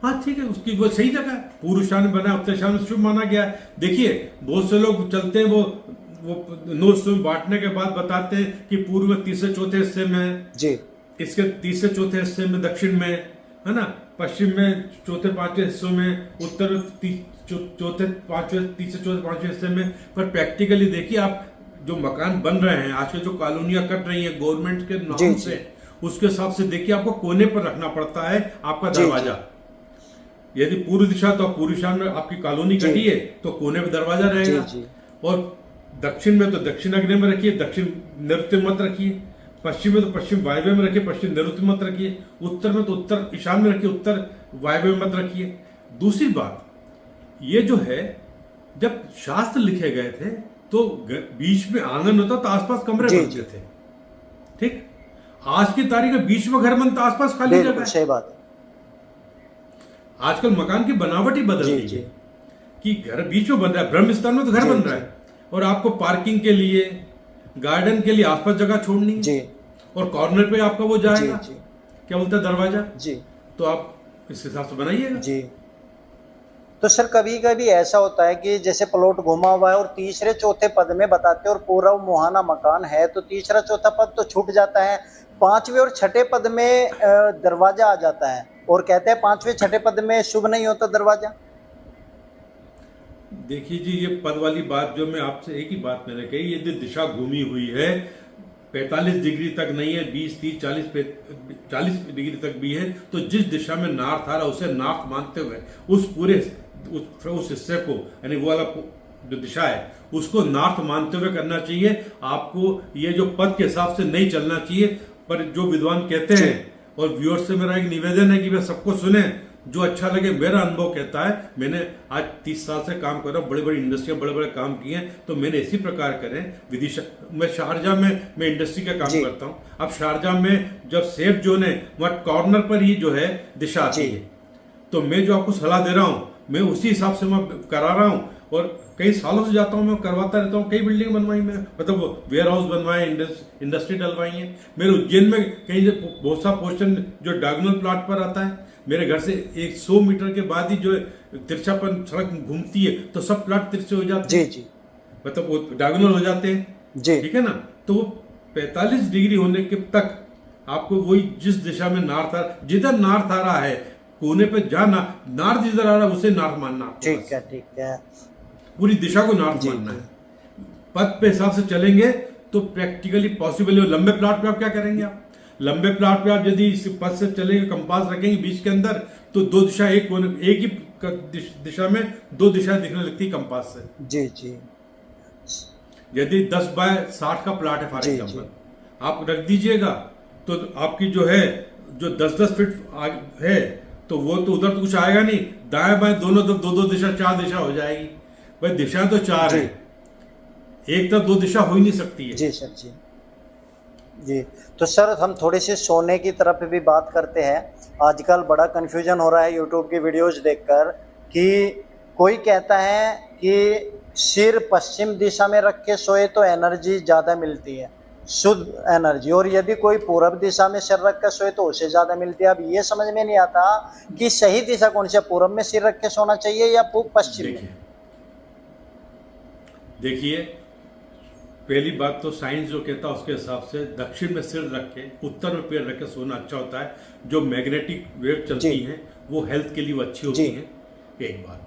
हाँ ठीक है, उसकी वो सही जगह है। पूर्व ईशान में बना, उत्तर ईशान में शुभ माना गया है। देखिए बहुत से लोग चलते हैं, वो वो नोट्स में बांटने के बाद बताते हैं कि पूर्व में तीसरे चौथे हिस्से में जी, इसके तीसरे चौथे हिस्से में दक्षिण में, है ना, पश्चिम में चौथे पांचवें हिस्सों में, उत्तर में चौथे पांचवें, तीसरे चौथे पांचवें हिस्से में। पर प्रैक्टिकली देखिए, आप जो मकान बन रहे हैं आजकल, जो कॉलोनियां कट रही हैं गवर्नमेंट के नाम से, उसके हिसाब से देखिए आपको कोने पर रखना पड़ता है आपका दरवाजा। यदि पूर्व दिशा तो पूर्व दिशा में आपकी कॉलोनी कटी है तो कोने पर दरवाजा रहेगा। और दक्षिण में तो दक्षिण अग्नि में रखिए, दक्षिण नैऋत्य मत रखिए। पश्चिम में तो पश्चिम वायव्य में रखिए, पश्चिम नैऋत्य मत रखिए। उत्तर में तो उत्तर ईशान में रखिए, उत्तर वायव्य में मत रखिए। दूसरी बात ये जो है, जब शास्त्र लिखे गए थे तो बीच में आंगन होता तो आसपास कमरे बनते थे, ठीक। आज की तारीख में बीच में घर बनता, आसपास खाली जगह है। सही बात है। आजकल मकान की बनावट ही बदल गई है कि घर बीच में बन रहा है, ब्रह्म स्थान में तो घर बन रहा है, और आपको पार्किंग के लिए, गार्डन के लिए आसपास जगह छोड़नी है, और कॉर्नर पे आपका वो जाएगा, क्या बोलते हैं, दरवाजा जी। तो आप इस हिसाब से बनाइएगा जी। तो सर कभी कभी ऐसा होता है कि जैसे प्लॉट घुमा हुआ है और तीसरे चौथे पद में बताते हैं और पूरा मुहाना मकान है, तो तीसरा चौथा पद तो छूट जाता है, पांचवें और छठे पद में दरवाजा आ जाता है, और कहते हैं पांचवें छठे पद में शुभ नहीं होता दरवाजा। देखिए जी, ये पद वाली बात जो मैं आपसे एक ही बात मैंने कही, ये दिशा घूमी हुई है 45 डिग्री तक नहीं है, 20, 30, 40 डिग्री तक भी है, तो जिस दिशा में नॉर्थ आ रहा है उसे नॉर्थ मानते हुए उस पूरे उस हिस्से को, यानी वो वाला जो दिशा है उसको नॉर्थ मानते हुए करना चाहिए। आपको ये जो पद के हिसाब से नहीं चलना चाहिए। पर जो विद्वान कहते हैं, और व्यूअर्स से मेरा एक निवेदन है कि वे सबको सुने, जो अच्छा लगे। मेरा अनुभव कहता है, मैंने आज 30 साल से काम कर रहा हूँ, बड़े बड़ी इंडस्ट्री बड़े बड़े काम किए हैं, तो मैंने इसी प्रकार करें। विदिशा मैं शारजाह में मैं इंडस्ट्री का काम करता हूँ। अब शारजाह में जब सेफ जोन है वहाँ कॉर्नर पर ही जो है दिशा आती है, तो मैं जो आपको सलाह दे रहा हूँ मैं उसी हिसाब से मैं करा रहा हूँ, और कई सालों से जाता हूँ, मैं करवाता रहता हूँ। कई बिल्डिंग बनवाई मैं, मतलब वेयर हाउस बनवाए, इंडस्ट्री डलवाई है। मेरे उज्जैन में कहीं बहुत सा पोर्शन जो डायगोनल प्लॉट पर आता है, मेरे घर से 100 मीटर के बाद ही जो तिरछापन सड़क घूमती है तो सब प्लॉट तिरछे हो जाते हैं, जी। मतलब वो डायगोनल हो जाते हैं, जी, ठीक है ना। तो वो 45 डिग्री होने के तक आपको वही जिस दिशा में नॉर्थ आ, जिधर नॉर्थ आ रहा है कोने पे जाना, नॉर्थ जिधर आ रहा है उसे नॉर्थ मानना, ठीक है, ठीक है। पूरी दिशा को नॉर्थ मानना है। पथ पे हिसाब से चलेंगे तो प्रैक्टिकली पॉसिबल है। लंबे प्लॉट पे आप क्या करेंगे? आप लंबे प्लॉट पे आप यदि इस पथ से चलेंगे, कंपास रखेंगे बीच के अंदर, तो दो दिशा एक ही दिशा में दो दिशा दिखने लगती है कंपास से, जी जी। यदि 10 बाय 60 का प्लॉट है फॉर एग्जाम्पल, आप रख दीजिएगा तो आपकी जो है जो 10-10 फीट है तो वो तो उधर तो कुछ आएगा नहीं, दाएं बाएं दोनों तरफ दो दिशा, 4 दिशा हो जाएगी। भाई दिशा तो 4 है, एक तरफ 2 दिशा हो ही नहीं सकती है। जी सर, जी जी। तो सर हम थोड़ी सी सोने की तरफ भी बात करते हैं। आजकल बड़ा कंफ्यूजन हो रहा है यूट्यूब की वीडियोज देखकर कि कोई कहता है कि सिर पश्चिम दिशा में रख के सोए तो एनर्जी ज़्यादा मिलती है, शुद्ध एनर्जी, और यदि कोई पूर्व दिशा में सिर रख कर सोए तो उससे ज़्यादा मिलती है। अब ये समझ में नहीं आता कि सही दिशा कौन सी है, पूर्व में सिर रख के सोना चाहिए या पश्चिम में? देखिए, पहली बात तो साइंस जो कहता है उसके हिसाब से दक्षिण में सिर रख के उत्तर में पैर रख के सोना अच्छा होता है। जो मैग्नेटिक वेव चलती हैं वो हेल्थ के लिए वो अच्छी होती हैं, एक बात।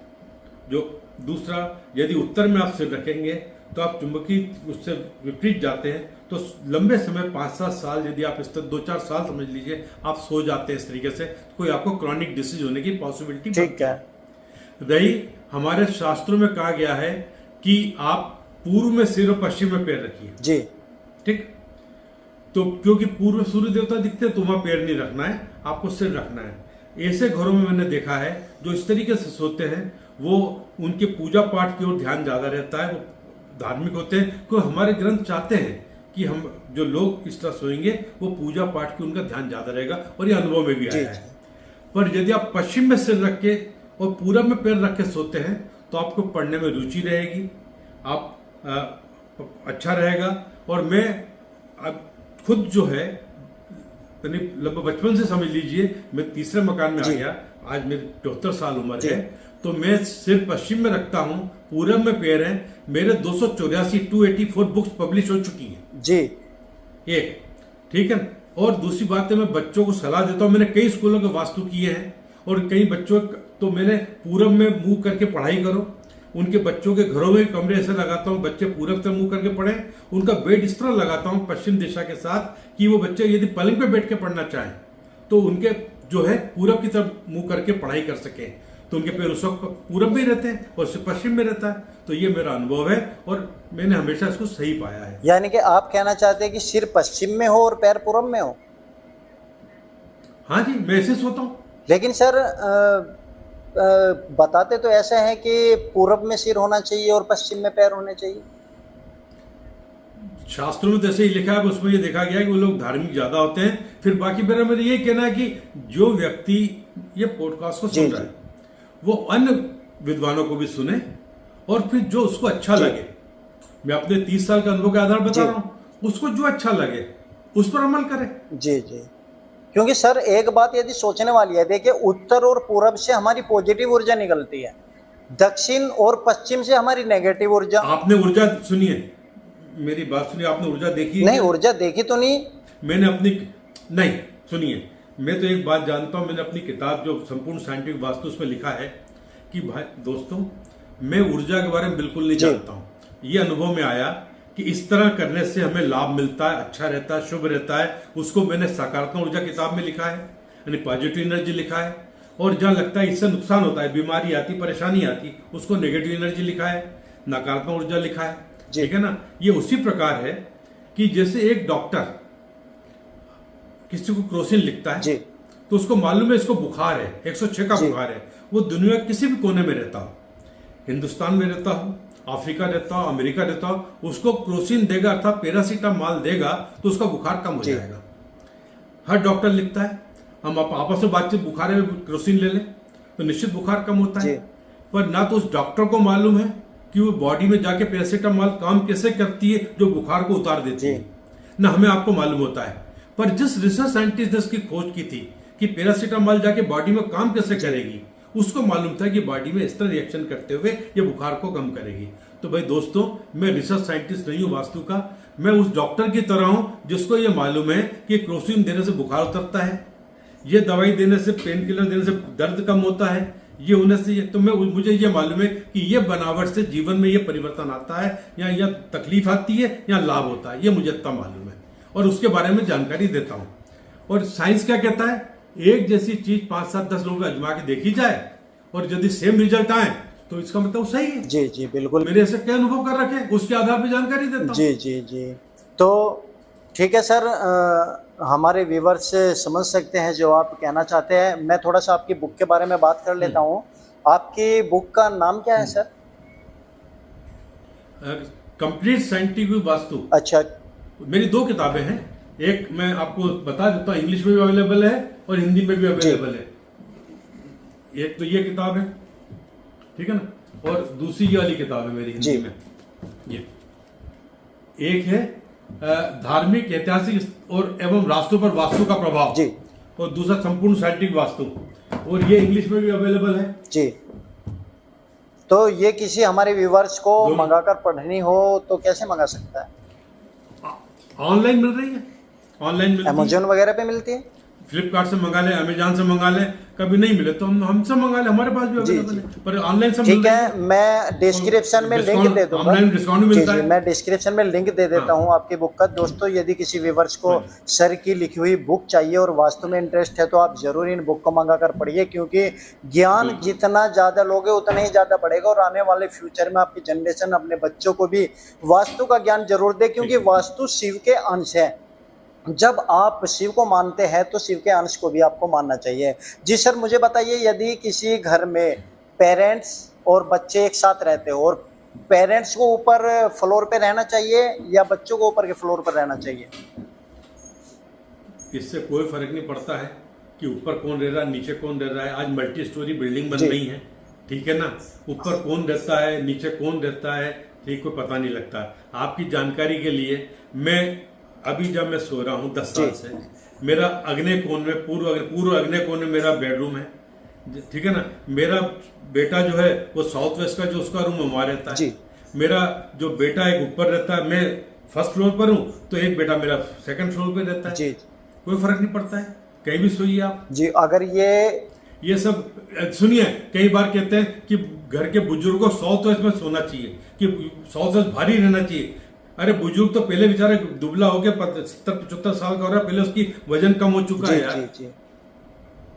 जो दूसरा, यदि उत्तर में आप सिर रखेंगे तो आप चुंबकीय उससे विपरीत जाते हैं, तो लंबे समय 5-7 साल, यदि आप इस तरह 2-4 साल समझ लीजिए आप सो जाते हैं इस तरीके से, कोई आपको क्रॉनिक डिसीज होने की पॉसिबिलिटी, ठीक है। रही, हमारे शास्त्रों में कहा गया है कि आप पूर्व में सिर और पश्चिम में पैर रखिए, जी, ठीक। तो क्योंकि पूर्व में सूर्य देवता दिखते हैं तो वहां पैर नहीं रखना है, आपको सिर रखना है। ऐसे घरों में मैंने देखा है जो इस तरीके से सोते हैं, वो उनके पूजा पाठ की ओर ध्यान ज्यादा रहता है, वो धार्मिक होते हैं। क्योंकि हमारे ग्रंथ चाहते हैं कि हम जो लोग इस तरह सोएंगे वो पूजा पाठ की उनका ध्यान ज्यादा रहेगा, और ये अनुभव में भी आया है। पर यदि आप पश्चिम में सिर रख के और पूरब में पैर रख के सोते हैं तो आपको पढ़ने में रुचि रहेगी, आप अच्छा रहेगा। और मैं अब खुद जो है लगभग बचपन से समझ लीजिए, मैं तीसरे मकान में आ गया, आज मेरी 74 साल उम्र है, तो मैं सिर्फ पश्चिम में रखता हूं, पूरब में पैर है, मेरे 284 बुक्स पब्लिश हो चुकी हैं जी। एक, ठीक है। और दूसरी बात है, मैं बच्चों को सलाह देता हूं, मैंने कई स्कूलों के वास्तु किए हैं और कई बच्चों तो मैंने पूरब में मुंह करके पढ़ाई करो, उनके बच्चों के घरों में कमरे ऐसे लगाता हूं बच्चे पूरब से मुंह करके पढ़ें, उनका बेड इस तरह लगाता हूं पश्चिम दिशा के साथ कि वो बच्चे यदि पलंग पे बैठ के पढ़ना चाहें तो उनके जो है पूरब की तरफ मुंह करके पढ़ाई कर सके, तो उनके पैर उस वक्त पूरब में रहते हैं और पश्चिम में रहता है। तो ये मेरा अनुभव है और मैंने हमेशा इसको सही पाया है। यानी कि आप कहना चाहते हैं कि सिर पश्चिम में हो और पैर पूरब में हो? हाँ जी, मैं ऐसे सोता हूँ। लेकिन सर बताते तो ऐसे हैं कि पूरब में सिर होना चाहिए और पश्चिम में पैर होने चाहिए। शास्त्रों में तो ऐसे ही लिखा है, उसमें ये देखा गया है कि वो लोग धार्मिक ज्यादा होते हैं। फिर बाकी मेरा ये कहना है कि जो व्यक्ति ये पॉडकास्ट को सुन रहा है वो अन्य विद्वानों को भी सुने और फिर जो उसको अच्छा लगे, मैं अपने 30 साल के अनुभव के आधार बता रहा हूँ, उसको जो अच्छा लगे उस पर अमल करे। जी जी। क्योंकि सर एक बात यदि सोचने वाली है, देखिए उत्तर और पूरब से हमारी पॉजिटिव ऊर्जा निकलती है, दक्षिण और पश्चिम से हमारी नेगेटिव ऊर्जा। आपने ऊर्जा सुनिए, मेरी बात सुनिए, आपने ऊर्जा देखी? नहीं, ऊर्जा देखी तो नहीं मैंने अपनी, नहीं सुनिए, मैं तो एक बात जानता हूं, मैंने अपनी किताब जो संपूर्ण साइंटिफिक वास्तु उसमें लिखा है कि भाई दोस्तों, मैं ऊर्जा के बारे में बिल्कुल नहीं जानता हूं, ये अनुभव में आया कि इस तरह करने से हमें लाभ मिलता है, अच्छा रहता है, शुभ रहता है, उसको मैंने सकारात्मक ऊर्जा किताब में लिखा है, यानी पॉजिटिव एनर्जी लिखा है। और जहां लगता है इससे नुकसान होता है, बीमारी आती, परेशानी आती, उसको नेगेटिव एनर्जी लिखा है, नकारात्मक ऊर्जा लिखा है, ठीक है ना। ये उसी प्रकार है कि जैसे एक डॉक्टर किसी को क्रोसिन लिखता है तो उसको मालूम है इसको बुखार है, 106 का बुखार है, वो दुनिया किसी भी कोने में रहता हो, हिंदुस्तान में रहता हो, अफ्रीका रहता हो, अमेरिका रहता हो, उसको क्रोसिन देगा अर्थात पैरासीटामॉल देगा तो उसका बुखार कम हो जाएगा। हर डॉक्टर लिखता है, हम आपस में बातचीत, बुखार है क्रोसिन ले लें तो निश्चित बुखार कम होता है, पर ना तो उस डॉक्टर को मालूम है कि वो बॉडी में जाके पैरासीटामॉल काम कैसे करती है जो बुखार को उतार देती है, ना हमें आपको मालूम होता है। पर जिस रिसर्च साइंटिस्ट ने इसकी खोज की थी कि पैरासीटामॉल जाके बॉडी में काम कैसे करेगी, उसको मालूम था कि बॉडी में इस तरह रिएक्शन करते हुए ये बुखार को कम करेगी। तो भाई दोस्तों, मैं रिसर्च साइंटिस्ट नहीं हूं वास्तु का, मैं उस डॉक्टर की तरह हूं जिसको ये मालूम है कि क्रोसिन देने से बुखार उतरता है, ये दवाई देने से, पेन किलर देने से दर्द कम होता है, ये होने से तो मुझे ये मालूम है कि ये बनावट से जीवन में ये परिवर्तन आता है या तकलीफ आती है या लाभ होता है, ये मुझे इतना मालूम है और उसके बारे में जानकारी देता हूं। और साइंस क्या कहता है, एक जैसी चीज 5, 7, 10 लोगों को आजमा के देखी जाए और यदि सेम रिजल्ट आए तो इसका मतलब सही है। जी जी बिल्कुल, मेरे ऐसे क्या अनुभव कर रखे, उसके आधार पर जानकारी देता हूं। जी जी जी। तो ठीक है सर, हमारे व्यूवर्स समझ सकते हैं जो आप कहना चाहते हैं। मैं थोड़ा सा आपकी बुक के बारे में बात कर लेता हूँ। आपकी बुक का नाम क्या है सर? Complete scientific vastu. अच्छा, मेरी 2 किताबें हैं, एक मैं आपको बता देता हूँ, इंग्लिश में भी अवेलेबल है और हिंदी में भी अवेलेबल है। एक तो ये किताब है, ठीक है ना, और दूसरी ये वाली किताब है मेरी हिंदी में। ये एक है धार्मिक, ऐतिहासिक और एवं राष्ट्रों पर वास्तु का प्रभाव जी, और दूसरा संपूर्ण साइंटिफिक वास्तु, और ये इंग्लिश में भी अवेलेबल है जी। तो ये किसी हमारे व्यूवर्स को मंगाकर पढ़नी हो तो कैसे मंगा सकता है? ऑनलाइन मिल रही है, ऑनलाइन मिलती है, अमेज़न वगैरह पे मिलती है, फ्लिपकार्ट से मंगा ले, अमेजॉन से मंगा ले, कभी नहीं मिले तो हमसे मंगा ले, हमारे पास भी अवेलेबल है, पर ऑनलाइन से ठीक है। मैं डिस्क्रिप्शन में लिंक दे दूंगा, ऑनलाइन डिस्काउंट मिलता है। मैं डिस्क्रिप्शन में लिंक दे देता हूं आपकी बुक का। दोस्तों, यदि किसी व्यूवर्स को सर की लिखी हुई बुक चाहिए और वास्तु में इंटरेस्ट है तो आप जरूर इन बुक को मंगा कर पढ़िए, क्योंकि ज्ञान जितना ज्यादा लोगे उतना ही ज्यादा बढ़ेगा और आने वाले फ्यूचर में आपकी जनरेशन अपने बच्चों को भी वास्तु का ज्ञान जरूर दे, क्योंकि वास्तु शिव के अंश है। जब आप शिव को मानते हैं तो शिव के अंश को भी आपको मानना चाहिए। जी सर, मुझे बताइए, यदि किसी घर में पेरेंट्स और बच्चे एक साथ रहते हो और पेरेंट्स को ऊपर फ्लोर पे रहना चाहिए या बच्चों को ऊपर के फ्लोर पर रहना चाहिए? इससे कोई फर्क नहीं पड़ता है कि ऊपर कौन रह रहा है, नीचे कौन रह रहा है। आज मल्टी स्टोरी बिल्डिंग बन रही है, ठीक है ना, ऊपर कौन रहता है, नीचे कौन रहता है, ठीक, कोई पता नहीं लगता। आपकी जानकारी के लिए, मैं अभी जब मैं सो रहा हूँ 10 साल से, मेरा अग्नि कोण में, पूर्व अग्नि कोण में मेरा बेडरूम है, ठीक है ना। मेरा बेटा जो है वो साउथ वेस्ट का जो उसका रूम वहां रहता है जी। मेरा जो बेटा एक ऊपर रहता है, मैं फर्स्ट फ्लोर पर हूँ, तो एक बेटा मेरा सेकंड फ्लोर पे रहता है। जी कोई फर्क नहीं पड़ता है, कहीं भी सोइए आप। जी। अगर ये सब सुनिए, कई बार कहते हैं कि घर के बुजुर्गों को साउथ वेस्ट में सोना चाहिए, कि साउथ वेस्ट भारी रहना चाहिए। अरे बुजुर्ग तो पहले बेचारे दुबला हो गया, 70-75 साल का हो रहा है, पहले उसकी वजन कम हो चुका है यार। जी।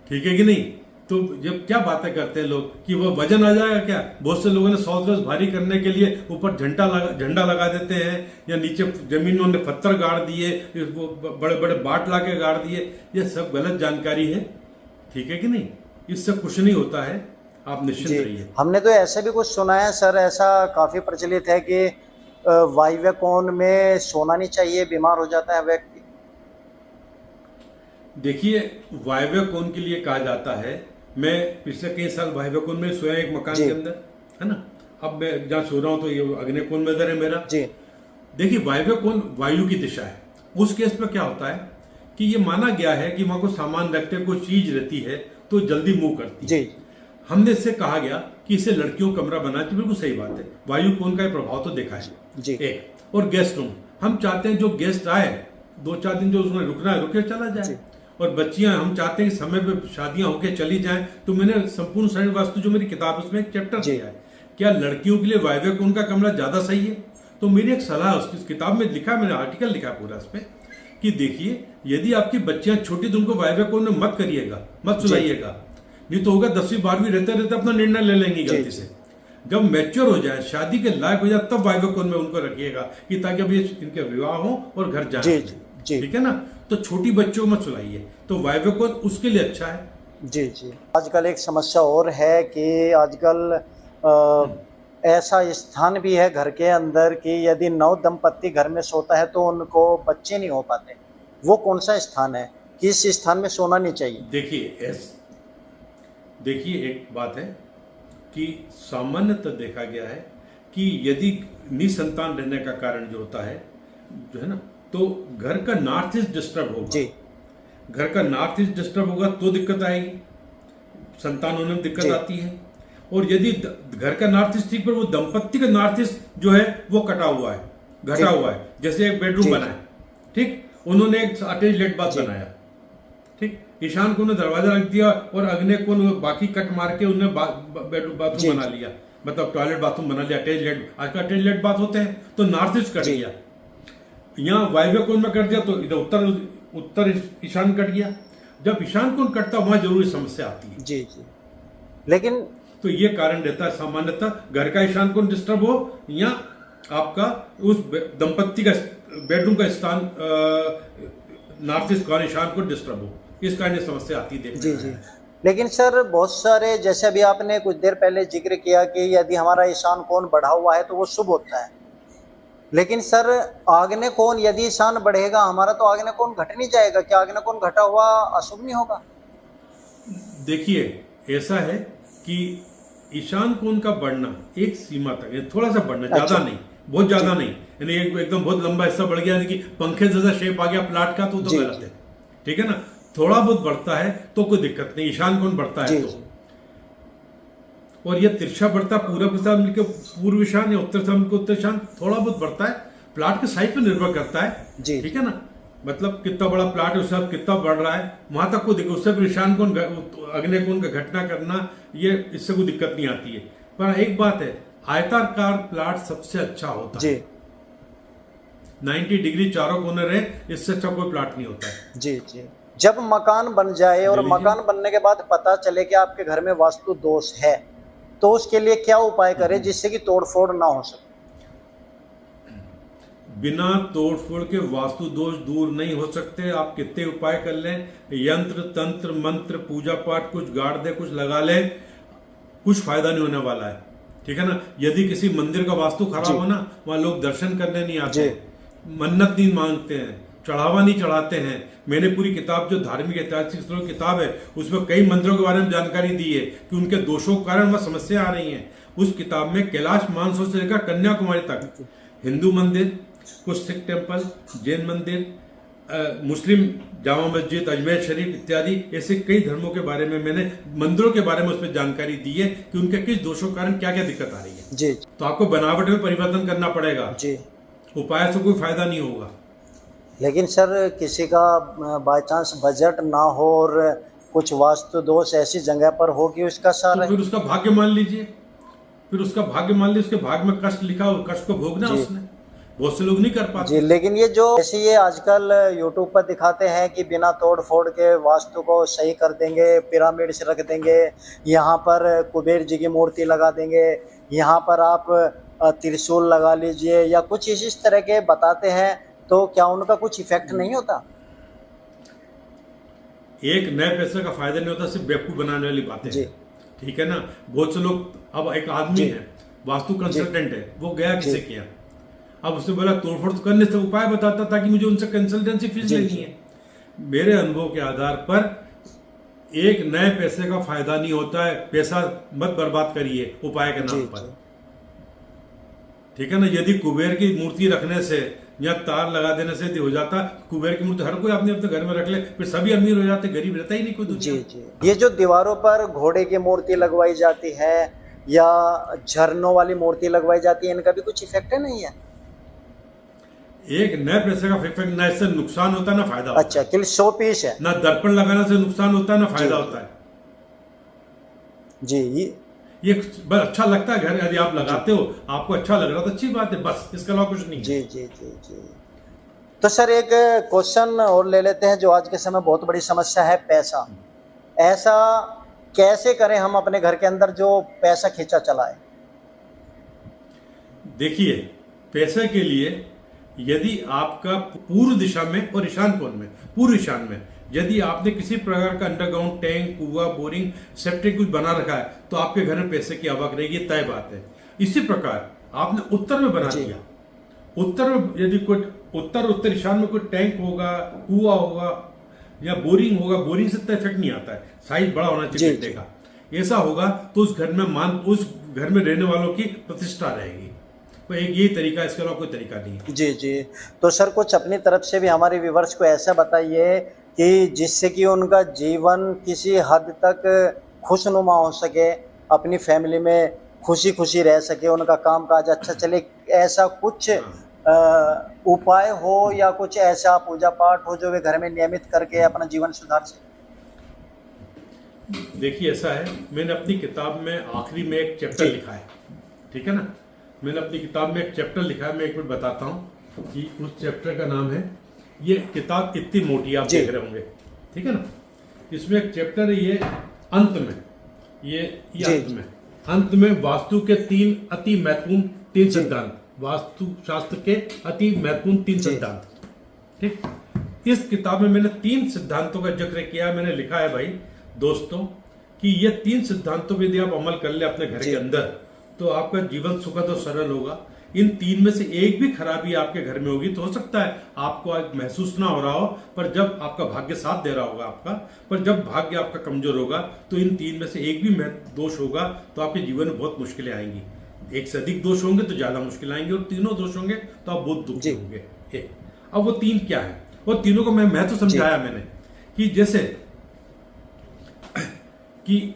ठीक है कि नहीं। तो जब क्या बातें करते हैं लोग कि वो वजन आ जाएगा क्या। बहुत से लोगों ने साउथ वेस्ट भारी करने के लिए ऊपर झंडा लगा देते हैं, या नीचे जमीन में उन्हें पत्थर गाड़ दिए, बड़े बड़े बाट ला के गाड़ दिए। ये सब गलत जानकारी है, ठीक है कि नहीं। इससे कुछ नहीं होता है, आप निश्चिंत रहिए। हमने तो ऐसे भी कुछ सुना है सर, ऐसा काफी प्रचलित है कि वायव्य कोण में सोना नहीं चाहिए, बीमार हो जाता है व्यक्ति। देखिए, वायव्य कोण के लिए कहा जाता है, मैं पिछले कई साल वायव्य कोण में सोया एक मकान के अंदर, है ना। अब मैं जहाँ सो रहा हूँ तो ये अग्नि कोण में इधर है मेरा जी। देखिए, वायव्य कोण वायु की दिशा है। उस केस में क्या होता है कि ये माना गया है कि वहां को सामान रखते कोई चीज रहती है तो जल्दी मूव करती है। जी। हमने इससे कहा गया कि इसे लड़कियों कमरा बना, तो बिल्कुल सही बात है, वायु कोण का प्रभाव तो देखा है जी। एक। और गेस्ट रूम, हम चाहते हैं जो गेस्ट आए 2-4 दिन जो उसने रुकना है रुके चला जाए। और बच्चियां, हम चाहते हैं कि समय पे शादियां होके चली जाएं। तो मैंने संपूर्ण शरीर वास्तु जो मेरी किताब है उसमें एक चैप्टर दिया है, क्या लड़कियों के लिए वायव्य कोण का कमरा ज्यादा सही है। तो मेरी एक सलाह उस किताब में लिखा, मैंने आर्टिकल लिखा पूरा उस पर कि देखिए, यदि आपकी बच्चियां छोटी तो उनको वायव्य कोण में मत करिएगा, मत सुलाइएगा। नहीं तो होगा 10वीं 12वीं रहते रहते अपना निर्णय ले लेंगी गलती से। जब मैच्योर हो जाए, शादी के लायक हो जाए, तब वायव्य कोण में उनको रखिएगा, कि ताकि अभी इनके विवाह हो और घर जाए। ठीक है ना। तो छोटी बच्चों को मत सुलाइए, तो वायव्य कोण उसके लिए अच्छा है। जी जी। आजकल एक समस्या और है कि आजकल ऐसा स्थान भी है घर के अंदर कि यदि नव दंपत्ति घर में सोता है तो उनको बच्चे नहीं हो पाते। वो कौन सा स्थान है, किस स्थान में सोना नहीं चाहिए? देखिए एक बात है कि सामान्यतः देखा गया है कि यदि निसंतान रहने का कारण जो होता है, जो है ना, तो घर का नॉर्थ ईस्ट डिस्टर्ब होगा। जी। घर का नॉर्थ ईस्ट डिस्टर्ब होगा तो दिक्कत आएगी, संतान होने में दिक्कत आती है। और यदि घर का नॉर्थ ईस्ट ठीक, पर वो दंपत्ति का नॉर्थ ईस्ट जो है वो कटा हुआ है, घटा हुआ है। जैसे एक बेडरूम बना है, ठीक, उन्होंने एक अटैच लेट बाथ बनाया, ठीक, ईशान कोण में दरवाजा रख दिया और अग्नि कोण बाकी कट मार के उन्होंने बाथरूम बना लिया, मतलब टॉयलेट बाथरूम बना लिया, अटैच लेट। आजकल अटैच लेट बाथ होते हैं, तो नॉर्थ ईस्ट कट गया। यहाँ वायव्य कोण में कर दिया तो इधर उत्तर ईशान कट गया। जब ईशान कोण कटता वहां जरूरी समस्या आती है। जी जी। लेकिन तो ये कारण रहता है सामान्यतः, घर का ईशान कोण डिस्टर्ब हो या आपका उस दंपत्ति का बेडरूम का स्थान नॉर्थ ईस्ट कॉर्नर ईशान कोण डिस्टर्ब हो, इस कारण ये समस्या आती है। जी जी। लेकिन सर बहुत सारे, जैसे अभी आपने कुछ देर पहले जिक्र किया कि यदि हमारा ईशान कोण बढ़ा हुआ है तो वो शुभ होता है। लेकिन सर आग्नेय कोण यदि ईशान बढ़ेगा हमारा तो आग्नेय कोण घट नहीं जाएगा क्या? आग्नेय कोण घटा हुआ अशुभ नहीं होगा? देखिए ऐसा है कि ईशान कोण का बढ़ना एक सीमा तक, थोड़ा सा बढ़ना, ज्यादा नहीं, बहुत ज्यादा नहीं, यानी एकदम बहुत लंबा हिस्सा बढ़ गया, कि पंखे जैसा शेप आ गया प्लाट का, तो गलत है। ठीक है ना। थोड़ा बहुत बढ़ता है तो कोई दिक्कत नहीं, ईशान कोण बढ़ता है तो। और ये तिरछा बढ़ता है, पूर्व के साथ मिलकर पूर्व ईशान या उत्तर साथ मिलकर उत्तर ईशान, थोड़ा बहुत बढ़ता है, प्लाट के साइज पे निर्भर करता है। ठीक है ना। मतलब कितना बड़ा प्लाट है उससे कितना बढ़ रहा है, वहां तक को देखो, उससे भी ईशान कोण अग्नि कोण का घटना करना, ये इससे कोई दिक्कत नहीं आती है। पर एक बात है, आयताकार प्लाट सबसे अच्छा होता है। 90 डिग्री चारों कोने रहे, इससे अच्छा कोई प्लाट नहीं होता है। जी जी। जब मकान बन जाए और मकान बनने के बाद पता चले कि आपके घर में वास्तु दोष है, तो उसके लिए क्या उपाय करें जिससे कि तोड़फोड़ ना हो सके? बिना तोड़फोड़ के वास्तु दोष दूर नहीं हो सकते। आप कितने उपाय कर लें, यंत्र तंत्र मंत्र पूजा पाठ कुछ गाड़ दे, कुछ लगा ले, कुछ फायदा नहीं होने वाला है। ठीक है ना। यदि किसी मंदिर का वास्तु खराब हो ना, वहां लोग दर्शन करने नहीं आते, मन्नत नहीं मांगते हैं, चढ़ावा नहीं चढ़ाते हैं। मैंने पूरी किताब, जो धार्मिक ऐतिहासिक किताब है, उसमें कई मंदिरों के बारे में जानकारी दी है कि उनके दोषों के कारण वह समस्या आ रही है। उस किताब में कैलाश मानसरोवर से लेकर कन्याकुमारी तक हिंदू मंदिर, कुछ सिख टेम्पल, जैन मंदिर, मुस्लिम जामा मस्जिद, अजमेर शरीफ इत्यादि ऐसे कई धर्मों के बारे में मैंने, मंदिरों के बारे में उसमें जानकारी दी है कि उनके किस दोषों के कारण क्या क्या दिक्कत आ रही है। जी। तो आपको बनावट में परिवर्तन करना पड़ेगा जी। उपाय से कोई फायदा नहीं होगा। लेकिन सर किसी का बाय चांस बजट ना हो और कुछ वास्तु दोष ऐसी जगह पर हो कि उसका तो सारा फिर उसका भाग्य मान लीजिए, फिर उसका भाग्य मान लीजिए, उसके भाग्य में कष्ट लिखा हो, कष्ट को भोगना जी। उसने, बहुत से लोग नहीं कर पाते। जी। लेकिन ये जो ऐसे ये आजकल यूट्यूब पर दिखाते हैं कि बिना तोड़ फोड़ के वास्तु को सही कर देंगे, पिरामिड से रख देंगे, यहाँ पर कुबेर जी की मूर्ति लगा देंगे, यहाँ पर आप त्रिशूल लगा लीजिए या कुछ इस तरह के बताते हैं, तो क्या उनका कुछ इफेक्ट नहीं होता? एक नए पैसे का फायदा नहीं होता, सिर्फ बेवकूफ बनाने वाली बातें जी। हैं। ठीक है ना। बहुत से लोग, अब एक आदमी जी। है वास्तु कंसल्टेंट है, वो गया जी। किसे किया, अब उसने बोला तोड़फोड़ तो करने से उपाय बताता ताकि मुझे उनसे कंसल्टेंसी फीस जी। लेनी जी। है। मेरे अनुभव के आधार पर एक नए पैसे का फायदा नहीं होता है, पैसा मत बर्बाद करिए उपाय के नाम जी। पर। ठीक है ना। यदि कुबेर की मूर्ति रखने से या तार लगा देने से यदि हो जाता, कुबेर की मूर्ति हर कोई अपने अपने घर में रख ले, फिर सभी अमीर हो जाते, गरीब रहता ही नहीं कोई जी। दुनिया। जी। ये जो दीवारों पर घोड़े की मूर्ति लगवाई जाती है या झरनों वाली मूर्ति लगवाई जाती है, इनका भी कुछ इफेक्ट है नहीं है? एक नए पैसे का इफेक्ट, ना इससे नुकसान होता है ना फायदा होता अच्छा, केवल शो पीस है। है। ना दर्पण लगाने से नुकसान होता है ना फायदा होता है। जी। ये बस अच्छा लगता है घर, यदि आप लगाते हो, आपको अच्छा लग रहा तो अच्छी बात है, बस इसके अलावा कुछ नहीं है। जी। जी। जी। जी। तो सर एक क्वेश्चन और ले लेते हैं, जो आज के समय बहुत बड़ी समस्या है, पैसा। ऐसा कैसे करें हम अपने घर के अंदर जो पैसा खींचा चलाए? देखिए, पैसे के लिए यदि आपका पूर्व दिशा में और ईशान कोण में, पूर्व ईशान में यदि आपने किसी प्रकार का अंडरग्राउंड टैंक, कुआ, बोरिंग, सेप्टिक कुछ बना रखा है, तो आपके घर में पैसे की आवक रहेगी, तय बात है। इसी प्रकार आपने उत्तर में बना दिया, उत्तर में यदि कोई उत्तर ईशान में कोई टैंक होगा, कुआ होगा या बोरिंग होगा, बोरिंग से इतना इफेक्ट नहीं आता है, साइज बड़ा होना चाहिए गड्ढे का। ऐसा होगा तो उस घर में उस घर में रहने वालों की प्रतिष्ठा रहेगी। तो एक यही तरीका, इसके अलावा कोई तरीका नहीं है। जी। जी। तो सर कुछ अपनी तरफ से भी हमारे व्यूवर्स को ऐसा बताइए कि जिससे कि उनका जीवन किसी हद तक खुशनुमा हो सके, अपनी फैमिली में खुशी खुशी रह सके, उनका काम काज अच्छा चले, ऐसा कुछ उपाय हो या कुछ ऐसा पूजा पाठ हो जो वे घर में नियमित करके अपना जीवन सुधार सके? देखिए, ऐसा है, मैंने अपनी किताब में आखिरी में एक चैप्टर लिखा है। ठीक है ना। मैंने अपनी किताब में एक चैप्टर लिखा है, मैं एक मिनट बताता हूँ कि उस चैप्टर का नाम है, ये किताब इतनी मोटी आप देख रहे होंगे। ठीक है ना। इसमें एक चैप्टर है, ये अंत में, ये अंत में वास्तु के अति महत्वपूर्ण तीन सिद्धांत, वास्तु शास्त्र के अति महत्वपूर्ण तीन सिद्धांत। ठीक। इस किताब में मैंने 3 सिद्धांतों का जिक्र किया। मैंने लिखा है भाई दोस्तों कि ये 3 सिद्धांतों पर यदि आप अमल कर ले अपने घर के अंदर, तो आपका जीवन सुखद और सरल होगा। इन 3 में से एक भी खराबी आपके घर में होगी तो हो सकता है आपको आज महसूस ना हो रहा हो, पर जब आपका भाग्य साथ दे रहा होगा आपका, पर जब भाग्य आपका कमजोर होगा तो इन 3 में से एक भी दोष होगा तो आपके जीवन में बहुत मुश्किलें आएंगी। एक से अधिक दोष होंगे तो ज्यादा मुश्किल आएंगी, और तीनों दोष होंगे तो आप बहुत दुखी होंगे। अब वो 3 क्या है, वो तीनों को मैं तो समझाया मैंने कि जैसे कि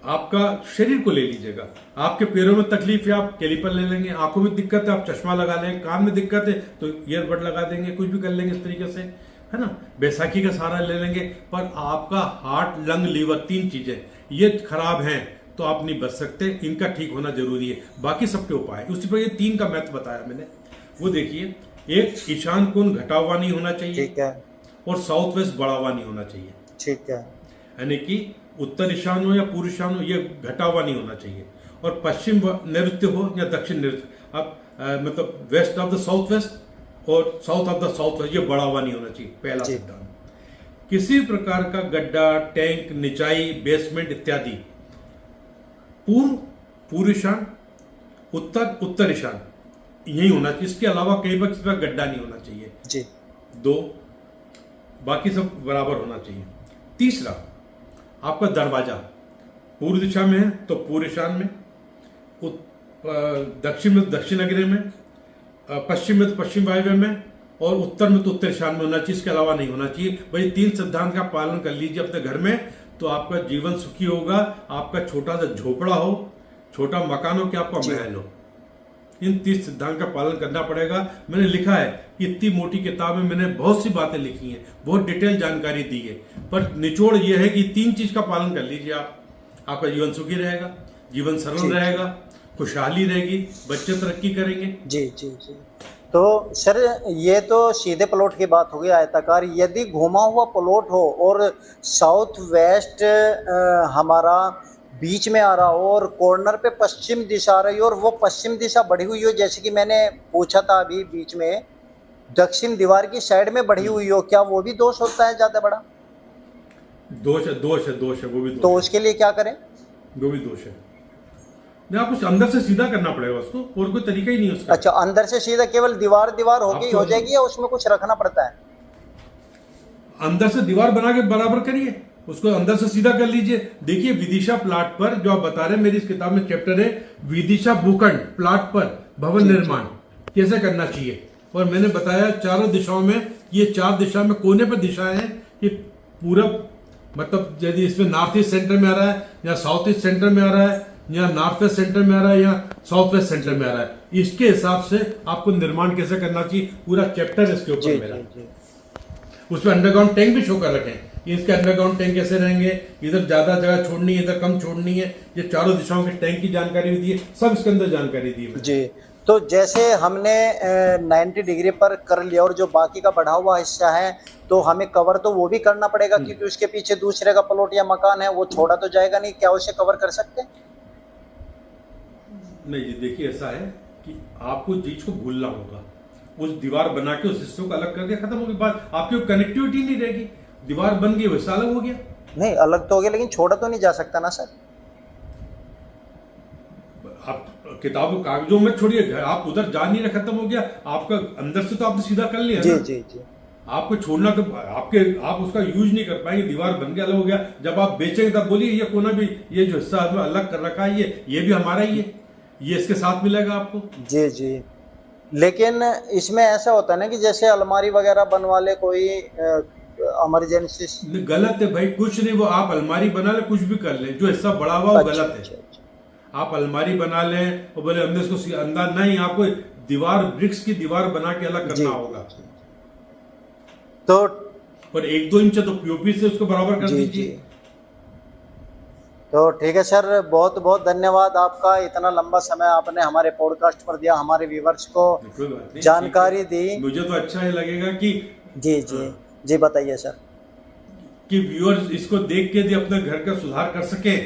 आपका शरीर को ले लीजिएगा, आपके पैरों में तकलीफ है आप कैलिपर ले लेंगे, आंखों में दिक्कत है आप चश्मा लगा लेंगे, कान में दिक्कत है तो ईयरबड लगा देंगे, कुछ भी कर लेंगे इस तरीके से, है ना, बैसाखी का सहारा ले लेंगे। पर आपका हार्ट, लंग, लीवर 3 चीजें ये खराब हैं तो आप नहीं बच सकते, इनका ठीक होना जरूरी है। बाकी सबके उपाय उसी पर, ये 3 का महत्व बताया मैंने। वो देखिए, एक ईशान कोण घटा हुआ नहीं होना चाहिए, ठीक है, और साउथ वेस्ट बढ़ा हुआ नहीं होना चाहिए। ठीक है। यानी कि उत्तर ईशान हो या पूर्व ईशान हो, ये घटा हुआ नहीं होना चाहिए। और पश्चिम नैऋत्य हो या दक्षिण नैऋत्य, अब मतलब west of the south west और south of the south west, ये बढ़ा हुआ नहीं होना चाहिए। पहला सिद्धांत, किसी प्रकार का गड्ढा, टैंक, निचाई, बेसमेंट इत्यादि पूर्व ईशान, उत्तर ईशान यही होना चाहिए। इसके अलावा कहीं पर किसी पर गड्ढा नहीं होना चाहिए जी। 2, बाकी सब बराबर होना चाहिए। तीसरा, आपका दरवाजा पूर्व दिशा में है तो पूर्व ईशान में, दक्षिण में दक्षिण अग्नि में, पश्चिम में तो पश्चिम वायव्य में, और उत्तर में तो उत्तर ईशान में होना चाहिए, इसके अलावा नहीं होना चाहिए। भाई 3 सिद्धांत का पालन कर लीजिए अपने घर में, तो आपका जीवन सुखी होगा। आपका छोटा सा झोपड़ा हो, छोटा मकान हो, कि आपका महल हो, इन 30 सिद्धांत का पालन करना पड़ेगा। मैंने लिखा है कि इतनी मोटी किताब में मैंने बहुत सी बातें लिखी हैं, बहुत डिटेल जानकारी दी है, पर निचोड़ यह है कि 3 चीज का पालन कर लीजिए आप, आपका जीवन सुखी रहेगा, जीवन सरल रहेगा, खुशहाली रहेगी, बच्चे तरक्की करेंगे। जी जी जी। तो सर ये तो सीधे प्लॉट की बात हो गई आयताकार। यदि घुमा हुआ प्लॉट हो और साउथ वेस्ट हमारा बीच में आ रहा हो और कॉर्नर पे पश्चिम दिशा आ रही हो और वो पश्चिम दिशा बढ़ी हुई हो, जैसे कि मैंने पूछा था अभी बीच में, दक्षिण दीवार की साइड में बढ़ी हुई हो, क्या वो भी दोष होता है ज्यादा बड़ा? दोष है, दोष है, दोष है, वो भी दोष तो है। उसके लिए क्या करें? वो भी दोष है, नहीं, आपको अंदर से सीधा करना पड़ेगा उसको, और कोई तरीका ही नहीं है उसका। अच्छा, अंदर से सीधा केवल दीवार दीवार होगी हो जाएगी या उसमें कुछ रखना पड़ता है? अंदर से दीवार बना के बराबर करिए, उसको अंदर से सीधा कर लीजिए। देखिए विदिशा प्लाट पर जो आप बता रहे हैं, मेरी इस किताब में चैप्टर है विदिशा भूखंड प्लाट पर भवन निर्माण कैसे करना चाहिए, और मैंने बताया चारों दिशाओं में, ये 4 दिशा में कोने पर दिशाएं हैं कि पूरब, मतलब यदि इसमें नॉर्थ ईस्ट सेंटर में आ रहा है या साउथ ईस्ट सेंटर में आ रहा है या नॉर्थ वेस्ट सेंटर में आ रहा है या साउथ वेस्ट सेंटर में आ रहा है, इसके हिसाब से आपको निर्माण कैसे करना चाहिए, पूरा चैप्टर इसके ऊपर मेरा। उसमें अंडरग्राउंड टैंक भी शो कर रखे हैं, इसके अंडरग्राउंड टैंक कैसे रहेंगे, इधर ज्यादा जगह छोड़नी है, इधर कम छोड़नी है, ये चारों दिशाओं के टैंक की जानकारी भी दी है, सब इसके अंदर जानकारी दी है जी। तो जैसे हमने 90 डिग्री पर कर लिया और जो बाकी का बढ़ा हुआ हिस्सा है तो हमें कवर तो वो भी करना पड़ेगा, क्योंकि उसके पीछे दूसरे का प्लॉट या मकान है, वो छोड़ा तो जाएगा नहीं, क्या उसे कवर कर सकते हैं? नहीं जी, देखिए ऐसा है कि आपको चीज को भूलना होगा, उस दीवार बना के उस हिस्से को अलग करके खत्म होगी बात, आपकी कनेक्टिविटी नहीं रहेगी। दीवार बन गई, वैसा अलग हो गया। नहीं, अलग तो हो गया, लेकिन छोड़ा तो नहीं जा सकता ना सर? आप किताबों कागजों में छोड़िए, आप उधर जा नहीं रहे, खत्म हो गया आपका, अंदर से तो आपने सीधा कर लिया जी ना? जी जी। आपको छोड़ना तो आप उसका यूज नहीं कर पाएंगे, दीवार बन गया, अलग हो गया। जब आप बेचेंगे तब बोलिए ये कोना भी, ये जो हिस्सा आपने अलग कर रखा है, ये भी हमारा ही है, ये इसके साथ मिलेगा आपको। जी जी। लेकिन इसमें ऐसा होता है ना कि जैसे अलमारी वगैरह बनवा ले कोई इमरजेंसी। गलत है भाई, कुछ नहीं, वो आप अलमारी बना ले, कुछ भी कर ले, जो हिस्सा बड़ा हुआ वो गलत है। आप अलमारी बना लें और बोले हमने इसको अंदर, नहीं, आपको दीवार ब्रिक्स की दीवार बना के अलग करना होगा। तो और 1-2 इंच तो पीओपी से उसको बराबर कर दीजिए। तो ठीक है सर, बहुत बहुत धन्यवाद आपका, इतना लंबा समय आपने हमारे पॉडकास्ट पर दिया, हमारे व्यूवर्स को जानकारी दी। मुझे तो अच्छा ही लगेगा कि जी जी जी, बताइए सर। कि व्यूअर्स इसको देख के यदि अपने घर का सुधार कर सके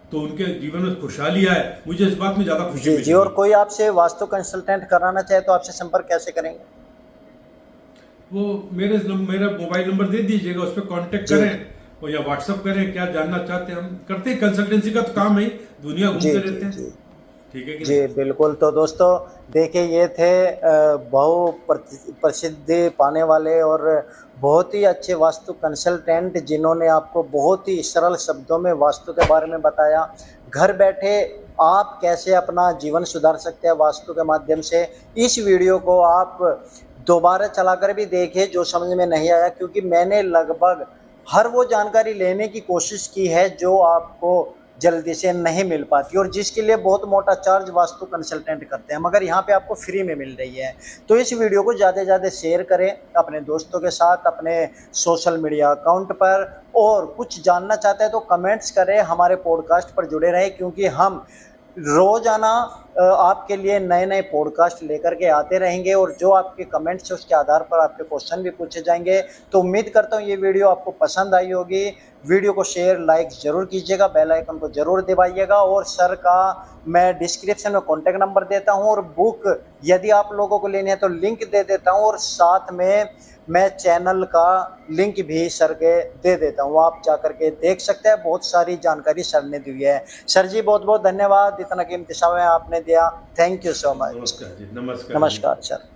तो उनके जीवन में खुशहाली आए, मुझे इस बात में ज्यादा खुशी जी जी। और कोई आपसे वास्तु कंसल्टेंट कराना चाहे तो आपसे संपर्क कैसे करेंगे? वो मेरा मोबाइल नंबर दे दीजिएगा, उस पर कांटेक्ट करें और या व्हाट्सएप करें, क्या जानना चाहते हैं हम करते हैं। कंसल्टेंसी का तो काम है, दुनिया घूमते रहते हैं। ठीक है कि जी बिल्कुल। तो दोस्तों देखिए, ये थे बहु प्रसिद्धि पाने वाले और बहुत ही अच्छे वास्तु कंसल्टेंट, जिन्होंने आपको बहुत ही सरल शब्दों में वास्तु के बारे में बताया। घर बैठे आप कैसे अपना जीवन सुधार सकते हैं वास्तु के माध्यम से। इस वीडियो को आप दोबारा चलाकर भी देखिए जो समझ में नहीं आया, क्योंकि मैंने लगभग हर वो जानकारी लेने की कोशिश की है जो आपको जल्दी से नहीं मिल पाती और जिसके लिए बहुत मोटा चार्ज वास्तु कंसल्टेंट करते हैं, मगर यहाँ पे आपको फ्री में मिल रही है। तो इस वीडियो को ज़्यादा से ज़्यादा शेयर करें अपने दोस्तों के साथ, अपने सोशल मीडिया अकाउंट पर, और कुछ जानना चाहते हैं तो कमेंट्स करें, हमारे पॉडकास्ट पर जुड़े रहें, क्योंकि हम रोजाना आपके लिए नए नए पॉडकास्ट लेकर के आते रहेंगे और जो आपके कमेंट्स हैं उसके आधार पर आपके क्वेश्चन भी पूछे जाएंगे। तो उम्मीद करता हूँ ये वीडियो आपको पसंद आई होगी। वीडियो को शेयर लाइक ज़रूर कीजिएगा, बेल आइकन को ज़रूर दबाइएगा, और सर का मैं डिस्क्रिप्शन में कॉन्टैक्ट नंबर देता हूँ, और बुक यदि आप लोगों को लेनी है तो लिंक दे देता हूँ, और साथ में मैं चैनल का लिंक भी सर के दे देता हूँ, आप जाकर के देख सकते हैं। बहुत सारी जानकारी सर ने दी है। सर जी बहुत बहुत धन्यवाद, इतना कीमती समय आपने दिया। Thank you so much. नमस्कार जी। नमस्कार नमस्कार सर।